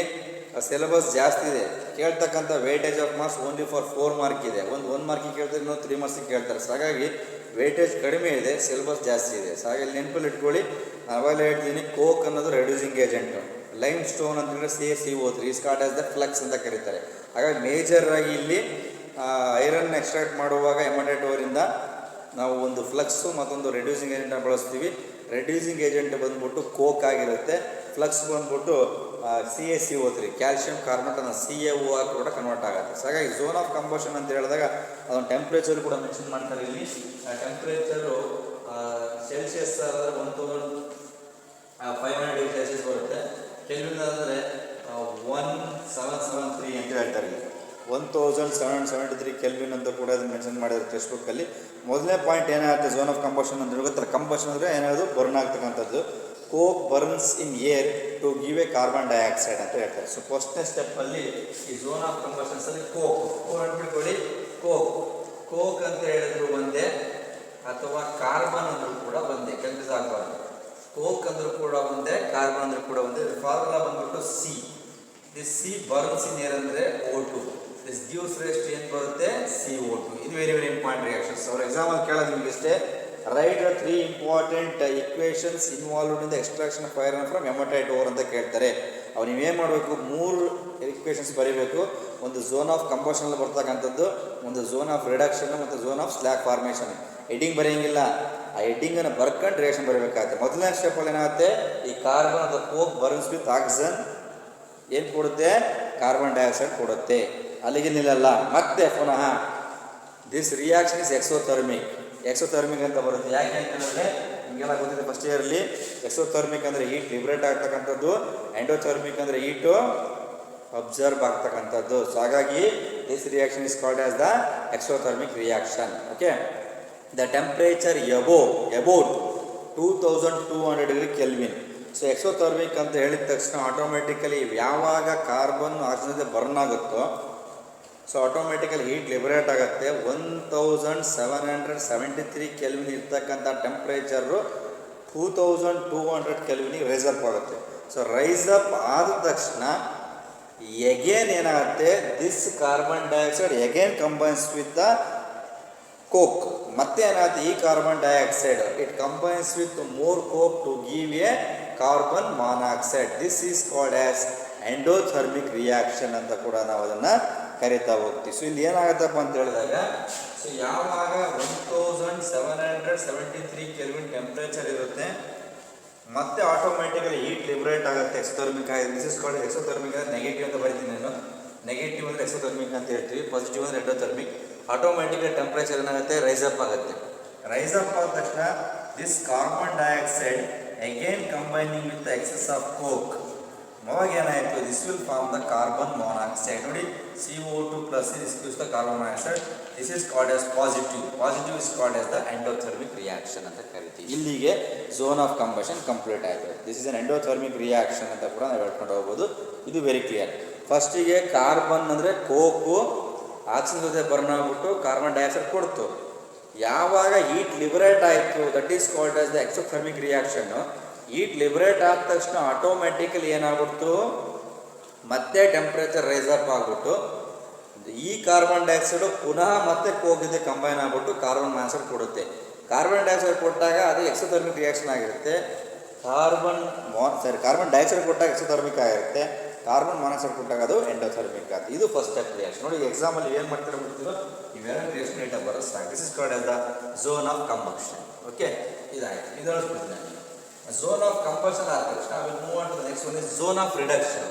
ಸಿಲೆಬಸ್ ಜಾಸ್ತಿ ಇದೆ. ಕೇಳ್ತಕ್ಕಂಥ weightage of marks only for 4 mark ಇದೆ. ಒಂದು 1 ಮಾರ್ಕಿಗೆ ಕೇಳ್ತಾರೆ, ಇನ್ನೊಂದು 3 ಮಾರ್ಕ್ಸಿಗೆ ಕೇಳ್ತಾರೆ. ಸೊ ಹಾಗಾಗಿ ವೇಟೇಜ್ ಕಡಿಮೆ ಇದೆ, ಸಿಲೆಬಸ್ ಜಾಸ್ತಿ ಇದೆ. ಸೊ ಹಾಗೆ ನೆನಪಲ್ಲಿ ಇಟ್ಕೊಳ್ಳಿ. ಅವಾಗಲೇ ಹೇಳ್ತೀನಿ, ಕೋಕ್ ಅನ್ನೋದು ರೆಡ್ಯೂಸಿಂಗ್ ಏಜೆಂಟು, ಲೈಮ್ ಸ್ಟೋನ್ ಅಂತ ಹೇಳಿದ್ರೆ CaCO3 is called as the flux ಅಂತ ಕರೀತಾರೆ. ಹಾಗಾಗಿ ಮೇಜರಾಗಿ ಇಲ್ಲಿ ಐರನ್ ಎಕ್ಸ್ಟ್ರಾಕ್ಟ್ ಮಾಡುವಾಗ ಎಮಟೈಟ್ ಓರಿಂದ ನಾವು ಒಂದು ಫ್ಲಕ್ಸು ಮತ್ತೊಂದು ರೆಡ್ಯೂಸಿಂಗ್ ಏಜೆಂಟನ್ನು ಬಳಸ್ತೀವಿ. ರೆಡ್ಯೂಸಿಂಗ್ ಏಜೆಂಟ್ ಬಂದ್ಬಿಟ್ಟು ಕೋಕ್ ಆಗಿರುತ್ತೆ. ಫ್ಲಕ್ಸ್ ಬಂದ್ಬಿಟ್ಟು CaCO3 ಕ್ಯಾಲ್ಶಿಯಂ ಕಾರ್ಬನೇಟ್ ಅನ್ನು CaO ಕೂಡ ಕನ್ವರ್ಟ್ ಆಗುತ್ತೆ. ಸೊ ಹಾಗಾಗಿ ಝೋನ್ ಆಫ್ ಕಂಬಷನ್ ಅಂತ ಹೇಳಿದಾಗ ಅದೊಂದು ಟೆಂಪ್ರೇಚರ್ ಕೂಡ ಮೆನ್ಷನ್ ಮಾಡ್ತಾರೆ. ಇಲ್ಲಿ ಟೆಂಪ್ರೇಚರು ಸೆಲ್ಸಿಯಸ್ ಆದರೆ 1500 ಡಿಗ್ರಿ ಸೆಲ್ಸಿಯಸ್ ಬರುತ್ತೆ. ಕೆಲ್ವಿನ್ ಅಂದರೆ 1773 ಅಂತ ಹೇಳ್ತಾರೆ. ಇಲ್ಲಿ 1773 ಕೆಲ್ವಿನ್ ಅಂತ ಕೂಡ ಅದನ್ನು ಮೆನ್ಷನ್ ಮಾಡಿದ್ದಾರೆ ಟೆಕ್ಸ್ಟ್ ಬುಕ್ಕಲ್ಲಿ. ಮೊದಲನೇ ಪಾಯಿಂಟ್ ಏನಾಗುತ್ತೆ ಝೋನ್ ಆಫ್ ಕಂಬಷನ್ ಅಂತ ಗೊತ್ತಾರೆ. ಕಂಬಷನ್ ಅಂದರೆ ಏನಾದರೂ ಬರ್ನ್ ಆಗ್ತಕ್ಕಂಥದ್ದು. Coke burns in air to give a carbon dioxide ಅಂತ ಹೇಳ್ತಾರೆ. ಸೊ ಫಸ್ಟ್ನೇ ಸ್ಟೆಪ್ಪಲ್ಲಿ ಈ ಝೋನ್ ಆಫ್ ಕಂಬಷನ್ಸಲ್ಲಿ ಕೋಕ್ ನೆನ್ಪಿಟ್ಕೊಳ್ಳಿ. ಕೋಕ್ ಅಂತ ಹೇಳಿದ್ರು ಒಂದೇ, ಅಥವಾ ಕಾರ್ಬನ್ ಅಂದರೂ ಕೂಡ ಒಂದೇ, ಕನ್ಫ್ಯೂಸ್ ಆಗಬಾರ್ದು. ಕೋಕ್ ಅಂದರೂ ಕೂಡ ಒಂದೇ, ಕಾರ್ಬನ್ ಅಂದರೂ ಕೂಡ ಒಂದೇ. ಫಾರ್ಮುಲಾ ಬಂದ್ಬಿಟ್ಟು C. This C burns in air ಅಂದರೆ O2. This gives rise to ಏನು ಬರುತ್ತೆ CO2. ಇದು ವೆರಿ ಇಂಪಾರ್ಟೆಂಟ್ ರಿಯಾಕ್ಷನ್ಸ್. ಅವ್ರ ಎಕ್ಸಾಮಲ್ಲಿ ಕೇಳೋದು ನಿಮಗೆ ಇಷ್ಟೇ, write 3 important equations involved in the extraction of iron from hematite ore ಅಂತ ಕೇಳ್ತಾರೆ. ಅವ್ರು ನೀವೇನು ಮಾಡಬೇಕು, 3 ಇಕ್ವೇಷನ್ಸ್ ಬರೀಬೇಕು. ಒಂದು ಝೋನ್ ಆಫ್ ಕಂಬಷನಲ್ಲಿ ಬರ್ತಕ್ಕಂಥದ್ದು, ಒಂದು ಝೋನ್ ಆಫ್ ರಿಡಕ್ಷನ್ ಮತ್ತು zone of slag formation. Heading ಬರೆಯಂಗಿಲ್ಲ, ಆ ಹೆಡ್ಡಿಂಗನ್ನು ಬರ್ಕೊಂಡು ರಿಯಾಕ್ಷನ್ ಬರೀಬೇಕಾಗುತ್ತೆ. ಮೊದಲನೇ ಸ್ಟೆಪ್ಪಲ್ಲಿ ಏನಾಗುತ್ತೆ, ಈ ಕಾರ್ಬನ್ ಅಥವಾ ಕೋಕ್ ಬರ್ನ್ಸ್ ವಿತ್ ಆಕ್ಸಿಜನ್ ಏನು ಕೊಡುತ್ತೆ, ಕಾರ್ಬನ್ ಡೈಆಕ್ಸೈಡ್ ಕೊಡುತ್ತೆ. ಅಲ್ಲಿಗೆ ನಿಲ್ಲಲ್ಲ, ಮತ್ತೆ ಪುನಃ ದಿಸ್ ರಿಯಾಕ್ಷನ್ ಇಸ್ ಎಕ್ಸೋಥರ್ಮಿಕ್ ಅಂತ ಬರುತ್ತೆ. ಯಾಕೆ ಅಂತಂದರೆ ನಿಮಗೆಲ್ಲ ಗೊತ್ತಿದೆ ಫಸ್ಟ್ ಇಯರಲ್ಲಿ, ಎಕ್ಸೋಥರ್ಮಿಕ್ ಅಂದರೆ ಹೀಟ್ ಲಿಬ್ರೇಟ್ ಆಗ್ತಕ್ಕಂಥದ್ದು, ಎಂಡೋಥರ್ಮಿಕ್ ಅಂದರೆ ಹೀಟು ಅಬ್ಸರ್ವ್ ಆಗ್ತಕ್ಕಂಥದ್ದು. ಸೊ ಹಾಗಾಗಿ this reaction is called as the exothermic reaction. Okay, the temperature about 2200 degree kelvin. So exothermic ಅಂತ ಹೇಳಿದ ತಕ್ಷಣ ಆಟೋಮೆಟಿಕಲಿ ಯಾವಾಗ ಕಾರ್ಬನ್ ಆಕ್ಸಿಜನ್ ಬರ್ನ್ ಆಗುತ್ತೋ, ಸೊ ಆಟೋಮೆಟಿಕಲಿ ಹೀಟ್ ಲಿಬರೇಟ್ ಆಗುತ್ತೆ. 1773 ಕೆಲ್ವಿನ್ ಇರ್ತಕ್ಕಂಥ ಟೆಂಪ್ರೇಚರು 2200 ಕೆಲ್ವಿನಿಗೆ ರೈಸ್ ಅಪ್ ಆಗುತ್ತೆ. ಸೊ ರೈಸ್ ಅಪ್ ಆದ ತಕ್ಷಣ ಎಗೇನ್ ಏನಾಗುತ್ತೆ, this carbon dioxide again combines with the coke. ಮತ್ತೆ ಏನಾಗುತ್ತೆ, ಈ carbon dioxide it combines with more coke to give a carbon monoxide. This is called as endothermic reaction ಅಂತ ಕೂಡ ನಾವು ಅದನ್ನು ಕರಿತಾ ಹೋಗ್ತೀವಿ. ಸೊ ಇಲ್ಲಿ ಏನಾಗುತ್ತಪ್ಪ ಅಂತ ಹೇಳಿದಾಗ, ಸೊ ಯಾವಾಗ 1773 ಕೆಲ್ವಿನ್ ಟೆಂಪ್ರೇಚರ್ ಇರುತ್ತೆ, ಮತ್ತೆ ಆಟೋಮೆಟಿಕಲಿ ಹೀಟ್ ಲಿಬರೇಟ್ ಆಗುತ್ತೆ. ಎಕ್ಸೋಥರ್ಮಿಕ್ ಆಗಿದೆ. This is called exothermic. Negative ಅಂತ ಬರೀತೀನಿ ನಾನು. ನೆಗೆಟಿವ್ ಅಂದರೆ ಎಕ್ಸೋಥರ್ಮಿಕ್ ಅಂತ ಹೇಳ್ತೀವಿ, ಪಾಸಿಟಿವ್ ಅಂದರೆ ಎಂಡೋಥರ್ಮಿಕ್. ಆಟೋಮೆಟಿಕಲಿ ಟೆಂಪ್ರೇಚರ್ ಏನಾಗುತ್ತೆ, ರೈಸ್ ಅಪ್ ಆಗುತ್ತೆ. ರೈಸ್ ಅಪ್ ಆದ ತಕ್ಷಣ this carbon dioxide again combining with the excess of coke. ಅವಾಗ ಏನಾಯಿತು, this will form the carbon monoxide. ನೋಡಿ, CO2 plus this gives the carbon monoxide. This is called as positive. Positive is called as the endothermic reaction ಅಂತ ಕರಿತೀವಿ. ಇಲ್ಲಿಗೆ zone of combustion complete ಆಯಿತು. This is an endothermic reaction ಅಂತ ಕೂಡ ನಾವು ಹೇಳ್ಕೊಂಡು ಹೋಗ್ಬೋದು. ಇದು ವೆರಿ ಕ್ಲಿಯರ್. ಫಸ್ಟಿಗೆ ಕಾರ್ಬನ್ ಅಂದರೆ ಕೋಕು ಆಕ್ಸಿಜನ್ ಜೊತೆ ಬರ್ನ್ ಆಗಿಬಿಟ್ಟು ಕಾರ್ಬನ್ ಡೈಆಕ್ಸೈಡ್ ಕೊಡ್ತು. ಯಾವಾಗ ಹೀಟ್ ಲಿಬರೇಟ್ ಆಯಿತು, that is called as the exothermic reaction. Heat liberate ಆದ ತಕ್ಷಣ ಆಟೋಮೆಟಿಕಲಿ ಏನಾಗ್ಬಿಡ್ತು, ಮತ್ತೆ ಟೆಂಪ್ರೇಚರ್ ರೈಸ್ ಅಪ್ ಆಗಿಬಿಟ್ಟು ಈ ಕಾರ್ಬನ್ ಡೈಆಕ್ಸೈಡು ಪುನಃ ಮತ್ತೆ ಕೋಕ್ ಜೊತೆ ಕಂಬೈನ್ ಆಗಿಬಿಟ್ಟು ಕಾರ್ಬನ್ ಮಾನಾಕ್ಸೈಡ್ ಕೊಡುತ್ತೆ. ಕಾರ್ಬನ್ ಡೈಆಕ್ಸೈಡ್ ಕೊಟ್ಟಾಗ ಅದು ಎಕ್ಸೋಥರ್ಮಿಕ್ ರಿಯಾಕ್ಷನ್ ಆಗಿರುತ್ತೆ. ಕಾರ್ಬನ್ ಡೈಆಕ್ಸೈಡ್ ಕೊಟ್ಟಾಗ ಎಕ್ಸೋಥರ್ಮಿಕ್ ಆಗಿರುತ್ತೆ. ಕಾರ್ಬನ್ ಮಾನಾಕ್ಸೈಡ್ ಕೊಟ್ಟಾಗ ಅದು ಎಂಡೋಥರ್ಮಿಕ್ ಆಗುತ್ತೆ. ಇದು ಫಸ್ಟ್ ಸ್ಟೆಪ್ ರಿಯಾಕ್ಷನ್. ನೋಡಿ, ಎಕ್ಸಾಮಲ್ಲಿ ಏನು ಮಾಡ್ತಾರೆ ಬಿಡ್ತೀರೋ ಇವೆರಡು ರಿಯಾಕ್ಷನ್ ಐಟಮ್ ಬರೋ ಸಾಕು. This is called as the zone of combustion. Okay, ಇದಾಯಿತು. ಇದು ಹೇಳ್ಬಿಡ್ತೀನಿ ನಾನು. ಝೋನ್ ಆಫ್ ಕಂಬಷನ್ ಆದ ತಕ್ಷಣ will move on to the next one is zone of reduction.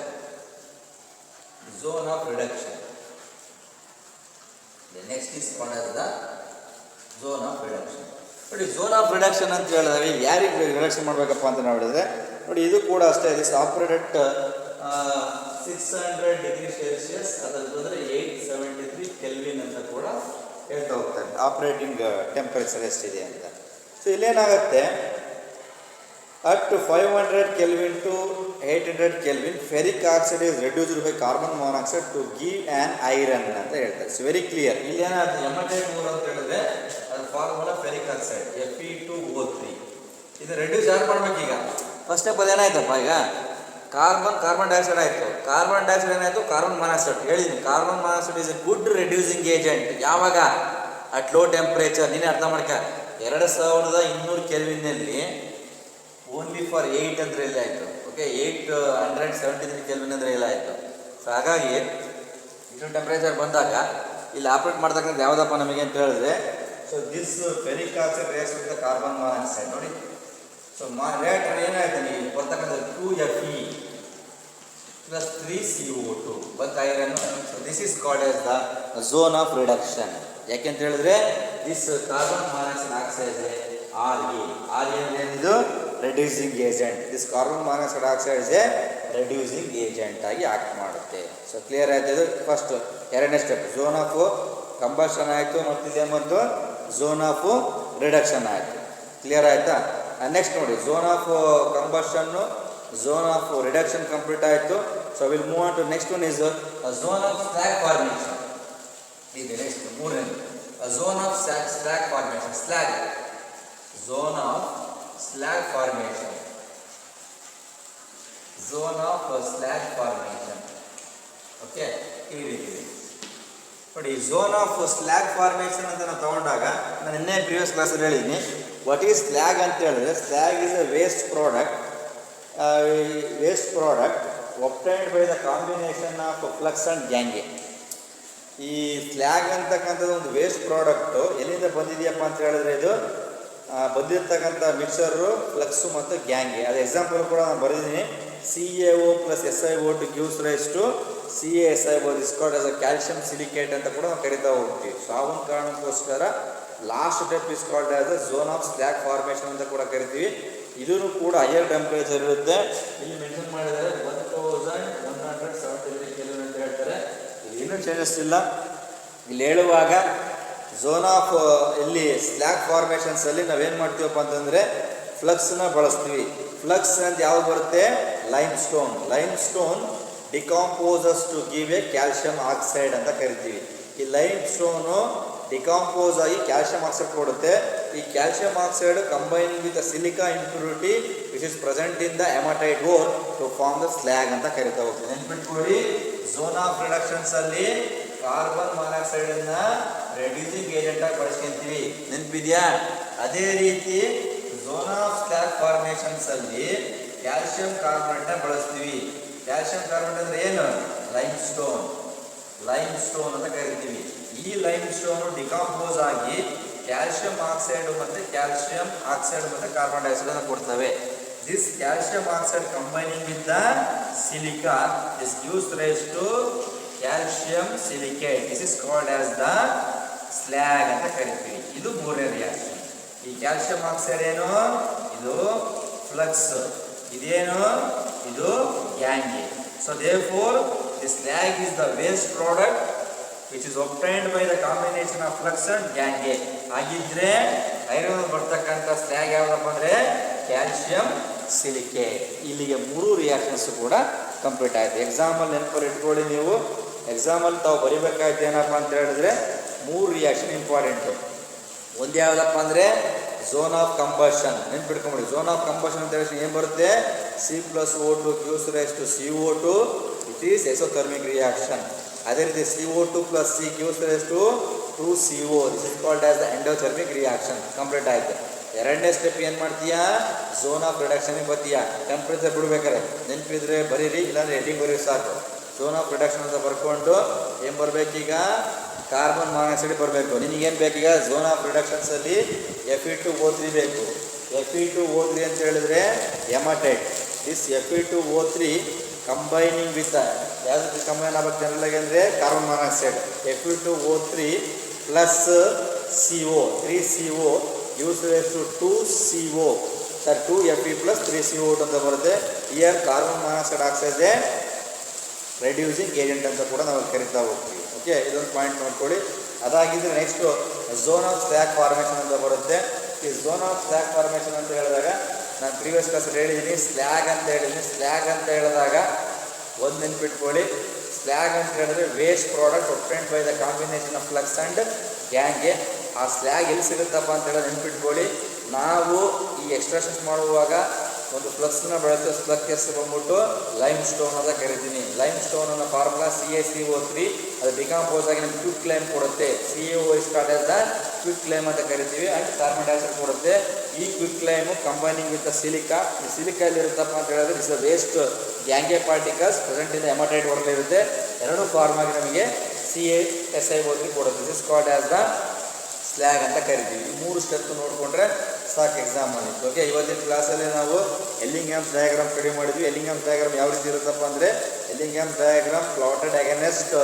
Zone of reduction. The next is called as the zone of reduction. ನೋಡಿ, zone of reduction ಅಂತ ಹೇಳಿದ್ರೆ ಯಾರಿಗೆ ರಿಡಕ್ಷನ್ ಮಾಡಬೇಕಪ್ಪ ಅಂತ ನೋಡಿದ್ರೆ, ನೋಡಿ ಇದು ಕೂಡ ಅಷ್ಟೇ. ದಿಸ್ ಆಪರೇಟ್ 600 ಡಿಗ್ರಿ ಸೆಲ್ಸಿಯಸ್, ಅದಾದ್ರೆ 873 ಕೆಲ್ವಿನ್ ಅಂತ ಕೂಡ ಹೇಳ್ತಾ ಹೋಗ್ತಾರೆ. ಆಪರೇಟಿಂಗ್ ಟೆಂಪರೇಚರ್ ಎಷ್ಟಿದೆ ಅಂತ. ಸೊ ಇಲ್ಲೇನಾಗುತ್ತೆ, at 500 Kelvin to 800 Kelvin, ferric oxide is reduced by carbon monoxide to give an iron ಅಂತ ಹೇಳ್ತಾರೆ. It's very clear. ಇಲ್ಲಿ ಏನಾಗುತ್ತೆ, M3 ಅಂತ ಹೇಳಿದ್ರೆ ಅದು ಫಾರ್ಮುಲಾ ಫೆರಿಕ್ ಆಕ್ಸೈಡ್ Fe2O3. ಇದು ರೆಡ್ಯೂಸ್ ಯಾರು ಮಾಡ್ಬೇಕೀಗ? ಫಸ್ಟ್ ಸ್ಟೆಪ್ ಅದೇನಾಯ್ತಪ್ಪ, ಈಗ ಕಾರ್ಬನ್ ಡೈಆಕ್ಸೈಡ್ ಆಯಿತು. ಕಾರ್ಬನ್ ಡೈಆಕ್ಸೈಡ್ ಏನಾಯಿತು, ಕಾರ್ಬನ್ ಮಾನಾಕ್ಸೈಡ್. ಹೇಳಿದ್ದೀನಿ, carbon monoxide is a good reducing agent. ಯಾವಾಗ? At low temperature. ನೀನೇ ಅರ್ಥ ಮಾಡ್ಕ, 2200 ಕೆಲ್ವಿನ್ನಲ್ಲಿ ಓನ್ಲಿ ಫಾರ್ 8 ಅಂದರೆ ಇಲ್ಲ ಆಯಿತು. ಓಕೆ, 873 ಕೆಲ್ವಿನ್ ಅಂದರೆ ಇಲ್ಲ ಆಯಿತು. ಸೊ ಹಾಗಾಗಿ ಇಷ್ಟು ಟೆಂಪ್ರೇಚರ್ ಬಂದಾಗ ಇಲ್ಲಿ ಆಪ್ರೇಟ್ ಮಾಡ್ತಕ್ಕಂಥ ಯಾವುದಪ್ಪ ನಮಗೆ ಅಂತ ಹೇಳಿದ್ರೆ, so this ferric oxide reacts with carbon monoxide. ನೋಡಿ, ಸೊ ರಿಯಾಕ್ಟರ್ ಏನಾಯ್ತು, ನೀವು ಬರ್ತಕ್ಕಂಥ 2Fe plus 3CO2 but iron. So this is called as the zone of reduction. ಯಾಕೆಂತ ಹೇಳಿದ್ರೆ this carbon monoxide oxide RE ಏನಿದು reducing agent. This carbon monoxide oxide is A reducing agent ಆಗಿ act ಮಾಡುತ್ತೆ. So clear ಆಯ್ತು. ಇದು first ಎರಡನೇ step. Zone of combustion ಆಯಿತು, ಮತ್ತು ಇದೇನು ಬಂತು, ಝೋನ್ ಆಫ್ ರಿಡಕ್ಷನ್ ಆಯಿತು. ಕ್ಲಿಯರ್ ಆಯಿತಾ? ನೆಕ್ಸ್ಟ್ ನೋಡಿ, zone of combustion, zone of reduction complete ಆಯಿತು. So will move on to next one is zone of slag formation. ಇದೆ ನೆಕ್ಸ್ಟ್ ಮೂರನೇದು, zone of slag formation. Zone of slag formation. Zone of slag formation. Okay, ಈ ರೀತಿ ನೋಡಿ. Zone of slag formation ಅಂತ ನಾವು ತಗೊಂಡಾಗ, ನಾನು ನಿನ್ನೆ ಪ್ರಿವಿಯಸ್ ಕ್ಲಾಸಲ್ಲಿ ಹೇಳಿದ್ದೀನಿ, ವಾಟ್ ಈಸ್ ಸ್ಲ್ಯಾಗ್ ಅಂತ ಹೇಳಿದ್ರೆ, slag is a waste product obtained by the combination of flux and gangue. ಈ ಸ್ಲ್ಯಾಗ್ ಅಂತಕ್ಕಂಥದ್ದು ಒಂದು ವೇಸ್ಟ್ ಪ್ರಾಡಕ್ಟು ಎಲ್ಲಿಂದ ಬಂದಿದೆಯಪ್ಪ ಅಂತ ಹೇಳಿದ್ರೆ, ಇದು ಬಂದಿರ್ತಕ್ಕಂಥ ಮಿಕ್ಸರು, ಫ್ಲಕ್ಸು ಮತ್ತು ಗ್ಯಾಂಗೆ. ಅದು ಎಕ್ಸಾಂಪಲ್ ಕೂಡ ನಾನು ಬರೆದಿದ್ದೀನಿ. CaO plus SiO2 gives rise to CaSiO. This called as a calcium silicate ಅಂತ ಕೂಡ ನಾವು ಕರಿತಾ ಹೋಗ್ತೀವಿ. ಸೊ ಆ ಒಂದು ಕಾರಣಕ್ಕೋಸ್ಕರ last step is called as a zone of slag formation ಅಂತ ಕೂಡ ಕರಿತೀವಿ. ಇದೂ ಕೂಡ ಹೈಯರ್ ಟೆಂಪ್ರೇಚರ್ ಇರುತ್ತೆ. ಇಲ್ಲಿ ಮೆನ್ಷನ್ ಮಾಡಿದರೆ 1173 ಕೆಲ್ವಿನ್ ಅಂತ ಹೇಳ್ತಾರೆ. ಇನ್ನೂ ಚೇಂಜಸ್ ಇಲ್ಲ. ಇಲ್ಲಿ ಹೇಳುವಾಗ ಝೋನ್ ಆಫ್ ಇಲ್ಲಿ ಸ್ಲ್ಯಾಗ್ ಫಾರ್ಮೇಷನ್ಸಲ್ಲಿ ನಾವೇನು ಮಾಡ್ತೀವಪ್ಪ ಅಂತಂದರೆ ಫ್ಲಕ್ಸನ್ನ ಬಳಸ್ತೀವಿ. ಫ್ಲಕ್ಸ್ ಅಂತ ಯಾವುದು ಬರುತ್ತೆ, limestone decomposes to give a calcium oxide ಅಂತ ಕರಿತೀವಿ. ಈ ಲೈಮ್ ಸ್ಟೋನು ಡಿಕಾಂಪೋಸ್ ಆಗಿ ಕ್ಯಾಲ್ಶಿಯಂ ಆಕ್ಸೈಡ್ ಕೊಡುತ್ತೆ. ಈ calcium oxide combining with silica impurity which is present in the hematite ore to form the slag ಅಂತ ಕರಿತಾ ಹೋಗ್ತೀವಿ. ನೆನ್ಪಿಟ್ಕೊಳ್ಳಿ, ಝೋನ್ ಆಫ್ ರಿಡಕ್ಷನ್ಸ್ ಅಲ್ಲಿ ಕಾರ್ಬನ್ ಮಾನಾಕ್ಸೈಡ್ ಅನ್ನ ರೆಡ್ಯೂಸಿಂಗ್ ಏಜೆಂಟ್ ಆಗಿ ಬಳಸ್ಕೊಂತೀವಿ, ನೆನಪಿದ್ಯಾ? ಅದೇ ರೀತಿ ಝೋನ್ ಆಫ್ ಸ್ಲ್ಯಾಗ್ ಫಾರ್ಮೇಷನ್ಸ್ ಅಲ್ಲಿ ಕ್ಯಾಲ್ಶಿಯಂ ಕಾರ್ಬನೇಟ್ ಬಳಸ್ತೀವಿ. ಕ್ಯಾಲ್ಶಿಯಂ ಕಾರ್ಬನೇಟ್ ಅಂದ್ರೆ ಏನು? ಲೈಮ್ ಸ್ಟೋನ್ ಅಂತ ಕರಿತೀವಿ. ಈ ಲೈಮ್ ಸ್ಟೋನ್ ಡಿಕಾಂಪೋಸ್ ಆಗಿ ಕ್ಯಾಲ್ಶಿಯಂ ಆಕ್ಸೈಡ್ ಮತ್ತೆ ಕಾರ್ಬನ್ ಡೈಆಕ್ಸೈಡ್ ಅನ್ನು ಕೊಡ್ತವೆ. This calcium oxide combining with the silica is gives rise to calcium silicate. This is called as the slag ಅಂತ ಕರಿತೀವಿ. ಇದು ಮೂರನೇ ರಿಯಾಕ್ಷನ್. ಈ ಕ್ಯಾಲ್ಶಿಯಂ ಆಕ್ಸೈಡ್ ಏನು? ಇದು ಫ್ಲಕ್ಸ್. ಇದೇನು? ಇದು gangue. So therefore the slag is the waste product which is obtained by the combination of flux and gangue. ಹಾಗಿದ್ರೆ ಐರನ್ ಬರ್ತಕ್ಕಂಥ ಸ್ಲ್ಯಾಗ್ ಯಾವುದಪ್ಪ ಅಂದರೆ ಕ್ಯಾಲ್ಶಿಯಂ ಸಿಲಿಕೇಟ್. ಇಲ್ಲಿಗೆ 3 ರಿಯಾಕ್ಷನ್ಸ್ ಕೂಡ ಕಂಪ್ಲೀಟ್ ಆಯಿತು. ಎಕ್ಸಾಮಲ್ಲಿ ನೆನಪಲ್ಲಿ ಇಟ್ಕೊಳ್ಳಿ ನೀವು. ಎಕ್ಸಾಮಲ್ಲಿ ತಾವು ಬರಿಬೇಕಾಯ್ತು ಏನಪ್ಪ ಅಂತ ಹೇಳಿದ್ರೆ 3 ರಿಯಾಕ್ಷನ್ ಇಂಪಾರ್ಟೆಂಟು. ಒಂದು ಯಾವುದಪ್ಪ ಅಂದರೆ ಝೋನ್ ಆಫ್ ಕಂಬಷನ್. ನೆನ್ಪಿಟ್ಕೊಂಬಿಡಿ, ಝೋನ್ ಆಫ್ ಕಂಬಷನ್ ಅಂತ ಹೇಳಿ ಏನು ಬರುತ್ತೆ? C+O2 gives rise to CO2. It is exothermic reaction. ಅದೇ ರೀತಿ CO2 + C gives rise to 2CO. This is called as the endothermic reaction. Complete ಆಯಿತು. ಎರಡನೇ ಸ್ಟೆಪ್ ಏನು ಮಾಡ್ತೀಯಾ? ಝೋನ್ ಆಫ್ ರಿಡಕ್ಷನ್ಗೆ ಬರ್ತೀಯಾ. ಟೆಂಪ್ರೇಚರ್ ಬಿಡ್ಬೇಕಾರೆ ನೆನಪಿದ್ರೆ ಬರೀರಿ, ಇಲ್ಲಾಂದ್ರೆ ಹೆಡ್ಡಿಂಗ್ ಬರೀ ಸಾಕು. ಝೋನ್ ಆಫ್ ರಿಡಕ್ಷನ್ ಅಂತ ಬರ್ಕೊಂಡು ಏನು ಬರಬೇಕೀಗ? ಕಾರ್ಬನ್ ಮಾನಾಕ್ಸೈಡ್ ಬರಬೇಕು. ನಿನಗೇನು ಬೇಕೀಗ? ಝೋನ್ ಆಫ್ ರಿಡಕ್ಷನ್ಸಲ್ಲಿ Fe2O3 ಬೇಕು. Fe2O3 ಅಂತ ಹೇಳಿದ್ರೆ hematite. This Fe2O3 combining with ಯಾವ್ದು ಕಂಬೈನ್ ಆಗಬೇಕು ಜನರಲ್ಲಾಗಿ ಅಂದರೆ carbon monoxide. Fe2O3 plus CO 3CO use to 2CO 2Fe plus 3CO2 ಅಂತ ಬರುತ್ತೆ. Here carbon monoxide oxide reducing agent ಅಂತ ಕೂಡ ನಾವು ಕರಿತಾ ಹೋಗ್ತೀವಿ. ಓಕೆ, ಇದೊಂದು ಪಾಯಿಂಟ್ ನೋಡ್ಕೊಳ್ಳಿ. ಅದಾಗಿದ್ದರೆ next zone of slag formation ಅಂತ ಬರುತ್ತೆ. ಈ ಝೋನ್ ಆಫ್ ಸ್ಲ್ಯಾಗ್ ಫಾರ್ಮೇಷನ್ ಅಂತ ಹೇಳಿದಾಗ ನಾನು ಪ್ರೀವಿಯಸ್ ಕ್ಲಾಸಲ್ಲಿ ಹೇಳಿದ್ದೀನಿ, ಸ್ಲ್ಯಾಗ್ ಅಂತ ಹೇಳಿದ್ದೀನಿ. ಸ್ಲ್ಯಾಗ್ ಅಂತ ಹೇಳಿದಾಗ ಒಂದು ನೆನ್ಪಿಟ್ಕೊಳ್ಳಿ, ಸ್ಲ್ಯಾಗ್ ಅಂತ ಹೇಳಿದ್ರೆ waste product obtained by the combination of flux and gangue. ಆ ಸ್ಲ್ಯಾಗ್ ಎಲ್ಲಿ ಸಿಗುತ್ತಪ್ಪ ಅಂತ ಹೇಳೋದು ನೆನ್ಪಿಟ್ಕೊಳ್ಳಿ. ನಾವು ಈ ಎಕ್ಸ್ಟ್ರಾಕ್ಷನ್ಸ್ ಮಾಡುವಾಗ ಒಂದು ಫ್ಲಕ್ಸ್ನ ಬಳಸ್ತೀವಿ. ಫ್ಲಕ್ಸ್ ಬಂದ್ಬಿಟ್ಟು ಲೈಮ್ ಸ್ಟೋನ್ ಅಂತ ಕರಿತೀನಿ. ಲೈಮ್ ಸ್ಟೋನ್ ಅನ್ನೋ ಫಾರ್ಮುಲಾ CaCO3. ಅದು ಡಿಕಾಂಪೋಸ್ ಆಗಿ ನಮ್ಗೆ ಕ್ವಿಕ್ ಲೈಮ್ ಕೊಡುತ್ತೆ. CO is called as the quicklime ಅಂತ ಕರಿತೀವಿ. ಆ್ಯಂಡ್ ಕಾರ್ಬನ್ ಡೈಆಕ್ಸೈಡ್ ಕೊಡುತ್ತೆ. ಈ quicklime combining with silica. ಈ ಸಿಲಿಕಾ ಎಲ್ಲಿರುತ್ತಪ್ಪ ಅಂತ ಹೇಳಿದ್ರೆ it's the waste gangue particles present in the hematite ಹೊರಲಿರುತ್ತೆ. ಎರಡು ಫಾರ್ಮ್ ಆಗಿ ನಮಗೆ CaSiO3 ಕೊಡುತ್ತೆ. This called as the slag ಅಂತ ಕರಿತೀವಿ. ಈ 3 ಸ್ಟೆಪ್ ನೋಡಿಕೊಂಡ್ರೆ ಸಾಕು ಎಕ್ಸಾಮಲ್ಲಿ. ಓಕೆ, ಇವತ್ತಿನ ಕ್ಲಾಸಲ್ಲಿ ನಾವು ಎಲ್ಲಿಂಗ್ಹ್ಯಾಮ್ಸ್ ಡಯಾಗ್ರಾಮ್ ಸ್ಟಡಿ ಮಾಡಿದ್ವಿ. ಎಲ್ಲಿಂಗ್ಹ್ಯಾಮ್ಸ್ ಡಯಾಗ್ರಾಮ್ ಯಾವ ರೀತಿ ಇರುತ್ತಪ್ಪ ಅಂದರೆ Ellingham's diagram plotted against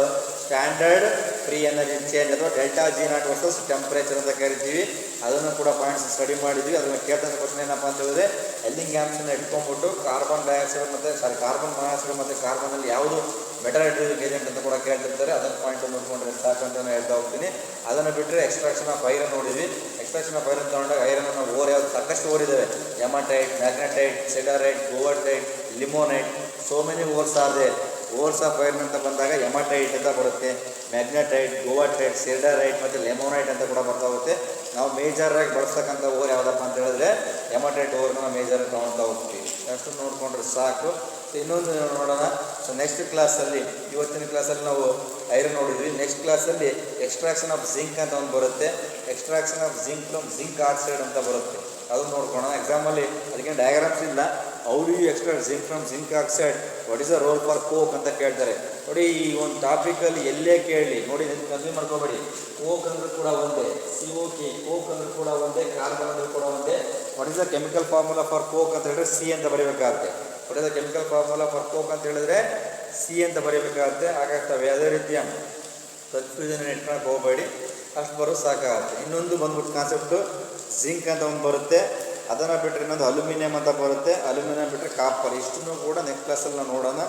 standard free energy change ಅಥವಾ ΔG0 ವರ್ಸಸ್ ಟೆಂಪ್ರೇಚರ್ ಅಂತ ಕರಿತೀವಿ. ಅದನ್ನು ಕೂಡ ಪಾಯಿಂಟ್ಸ್ ಸ್ಟಡಿ ಮಾಡಿದ್ವಿ. ಅದನ್ನು ಕೇಳ್ತಂಥ ಕ್ವಶನ್ ಏನಪ್ಪ ಅಂತ ಹೇಳಿದ್ರೆ ಎಲ್ಲಿಂಗ್ಹ್ಯಾಮ್ಸನ್ನು ಇಟ್ಕೊಂಡ್ಬಿಟ್ಟು ಕಾರ್ಬನ್ ಡೈಆಕ್ಸೈಡ್ ಕಾರ್ಬನ್ ಮಾನಾಕ್ಸೈಡ್ ಮತ್ತು ಕಾರ್ಬನಲ್ಲಿ ಯಾವುದು ಬೆಟರ್ ಹೈಡ್ರೋಜನ್ ಏಜೆಂಟ್ ಅಂತ ಕೂಡ ಕೇಳ್ತಿರ್ತಾರೆ. ಅದನ್ನು ಪಾಯಿಂಟ್ ನೋಡ್ಕೊಂಡ್ರೆ ಸಾಕು ಅಂತ ಹೇಳ್ತಾ ಹೋಗ್ತೀನಿ. ಅದನ್ನು ಬಿಟ್ಟರೆ ಎಕ್ಸ್ಟ್ರಾಕ್ಷನ್ ಆಫ್ ಐರನ್ ನೋಡಿದ್ವಿ. ಎಕ್ಸ್ಟ್ರಾಕ್ಷನ್ ಆಫ್ ಐರನ್ ತಗೊಂಡಾಗ ಐರನ್ ಓರ್ ಯಾವ್ದು ಸಾಕಷ್ಟು ಓರ್ ಇದ್ದಾವೆ. Hematite, magnetite, siderite, goethite, limonite, so many ores are there. Ores of iron ಅಂತ ಬಂದಾಗ ಹೆಮಟೈಟ್ ಅಂತ ಬರುತ್ತೆ, ಮ್ಯಾಗ್ನೆಟೈಟ್, ಗೋವರ್ಟೈಟ್, ಸೆಡರೈಟ್ ಮತ್ತು ಲೆಮೋನೈಟ್ ಅಂತ ಕೂಡ ಬರ್ತಾ ಹೋಗುತ್ತೆ. ನಾವು ಮೇಜರಾಗಿ ಬಳಸ್ತಕ್ಕಂಥ ಓರ್ ಯಾವುದಪ್ಪ ಅಂತ ಹೇಳಿದ್ರೆ ಹೆಮಟೈಟ್ ಓರ್ನ ಮೇಜರಾಗಿ ತೊಗೊಳ್ತಾ ಹೋಗ್ತೀವಿ. ಅಷ್ಟು ನೋಡಿಕೊಂಡ್ರೆ ಸಾಕು. ಇನ್ನೊಂದು ನೋಡೋಣ. ಸೊ ನೆಕ್ಸ್ಟ್ ಕ್ಲಾಸಲ್ಲಿ, ಇವತ್ತಿನ ಕ್ಲಾಸಲ್ಲಿ ನಾವು ಐರನ್ ನೋಡಿದ್ವಿ. ನೆಕ್ಸ್ಟ್ ಕ್ಲಾಸಲ್ಲಿ ಎಕ್ಸ್ಟ್ರಾಕ್ಷನ್ ಆಫ್ ಜಿಂಕ್ ಅಂತ ಒಂದು ಬರುತ್ತೆ. Extraction of zinc from zinc oxide ಅಂತ ಬರುತ್ತೆ. ಅದನ್ನು ನೋಡ್ಕೊಳ್ಳೋಣ. ಎಕ್ಸಾಮಲ್ಲಿ ಅದಕ್ಕೆ ಡಯಾಗ್ರಾಮ್ಸ್ ಇಲ್ಲ. How do you extract zinc from zinc oxide, what is the role for coke ಅಂತ ಕೇಳ್ತಾರೆ. ನೋಡಿ, ಈ ಒಂದು ಟಾಪಿಕಲ್ಲಿ ಎಲ್ಲೇ ಕೇಳಲಿ ನೋಡಿ, ಕನ್ಫ್ಯೂಸ್ ಮಾಡ್ಕೋಬೇಡಿ. ಕೋಕ್ ಅಂದ್ರೂ ಕೂಡ ಒಂದೇ, COK ಕೋಕ್ ಅಂದ್ರೂ ಕೂಡ ಒಂದೇ, ಕಾರ್ಬನ್ ಅಂದ್ರೂ ಕೂಡ ಒಂದೇ. What is the chemical formula for coke ಅಂತ ಹೇಳಿದ್ರೆ C ಅಂತ ಬರೀಬೇಕಾಗುತ್ತೆ. What is the chemical formula for coke ಅಂತ ಹೇಳಿದ್ರೆ C ಅಂತ ಬರೀಬೇಕಾಗುತ್ತೆ. ಹಾಗಾಗ್ತವೆ. ಅದೇ ರೀತಿಯ ಕನ್ಫ್ಯೂಷನ್ ಇಟ್ಕೊಳಕ್ಕೆ ಹೋಗಬೇಡಿ, ಅಷ್ಟು ಬರೋದು ಸಾಕಾಗುತ್ತೆ. ಇನ್ನೊಂದು ಬಂದ್ಬಿಟ್ಟು ಕಾನ್ಸೆಪ್ಟು ಜಿಂಕ್ ಅಂತ ಒಂದು ಬರುತ್ತೆ. ಅದನ್ನು ಬಿಟ್ಟರೆ ಇನ್ನೊಂದು ಅಲ್ಯೂಮಿನಿಯಂ ಅಂತ ಬರುತ್ತೆ. ಅಲ್ಯೂಮಿನಿಯಂ ಬಿಟ್ಟರೆ ಕಾಪರ್. ಇಷ್ಟನ್ನು ಕೂಡ ನೆಕ್ಸ್ಟ್ ಕ್ಲಾಸಲ್ಲಿ ನಾವು ನೋಡೋಣ.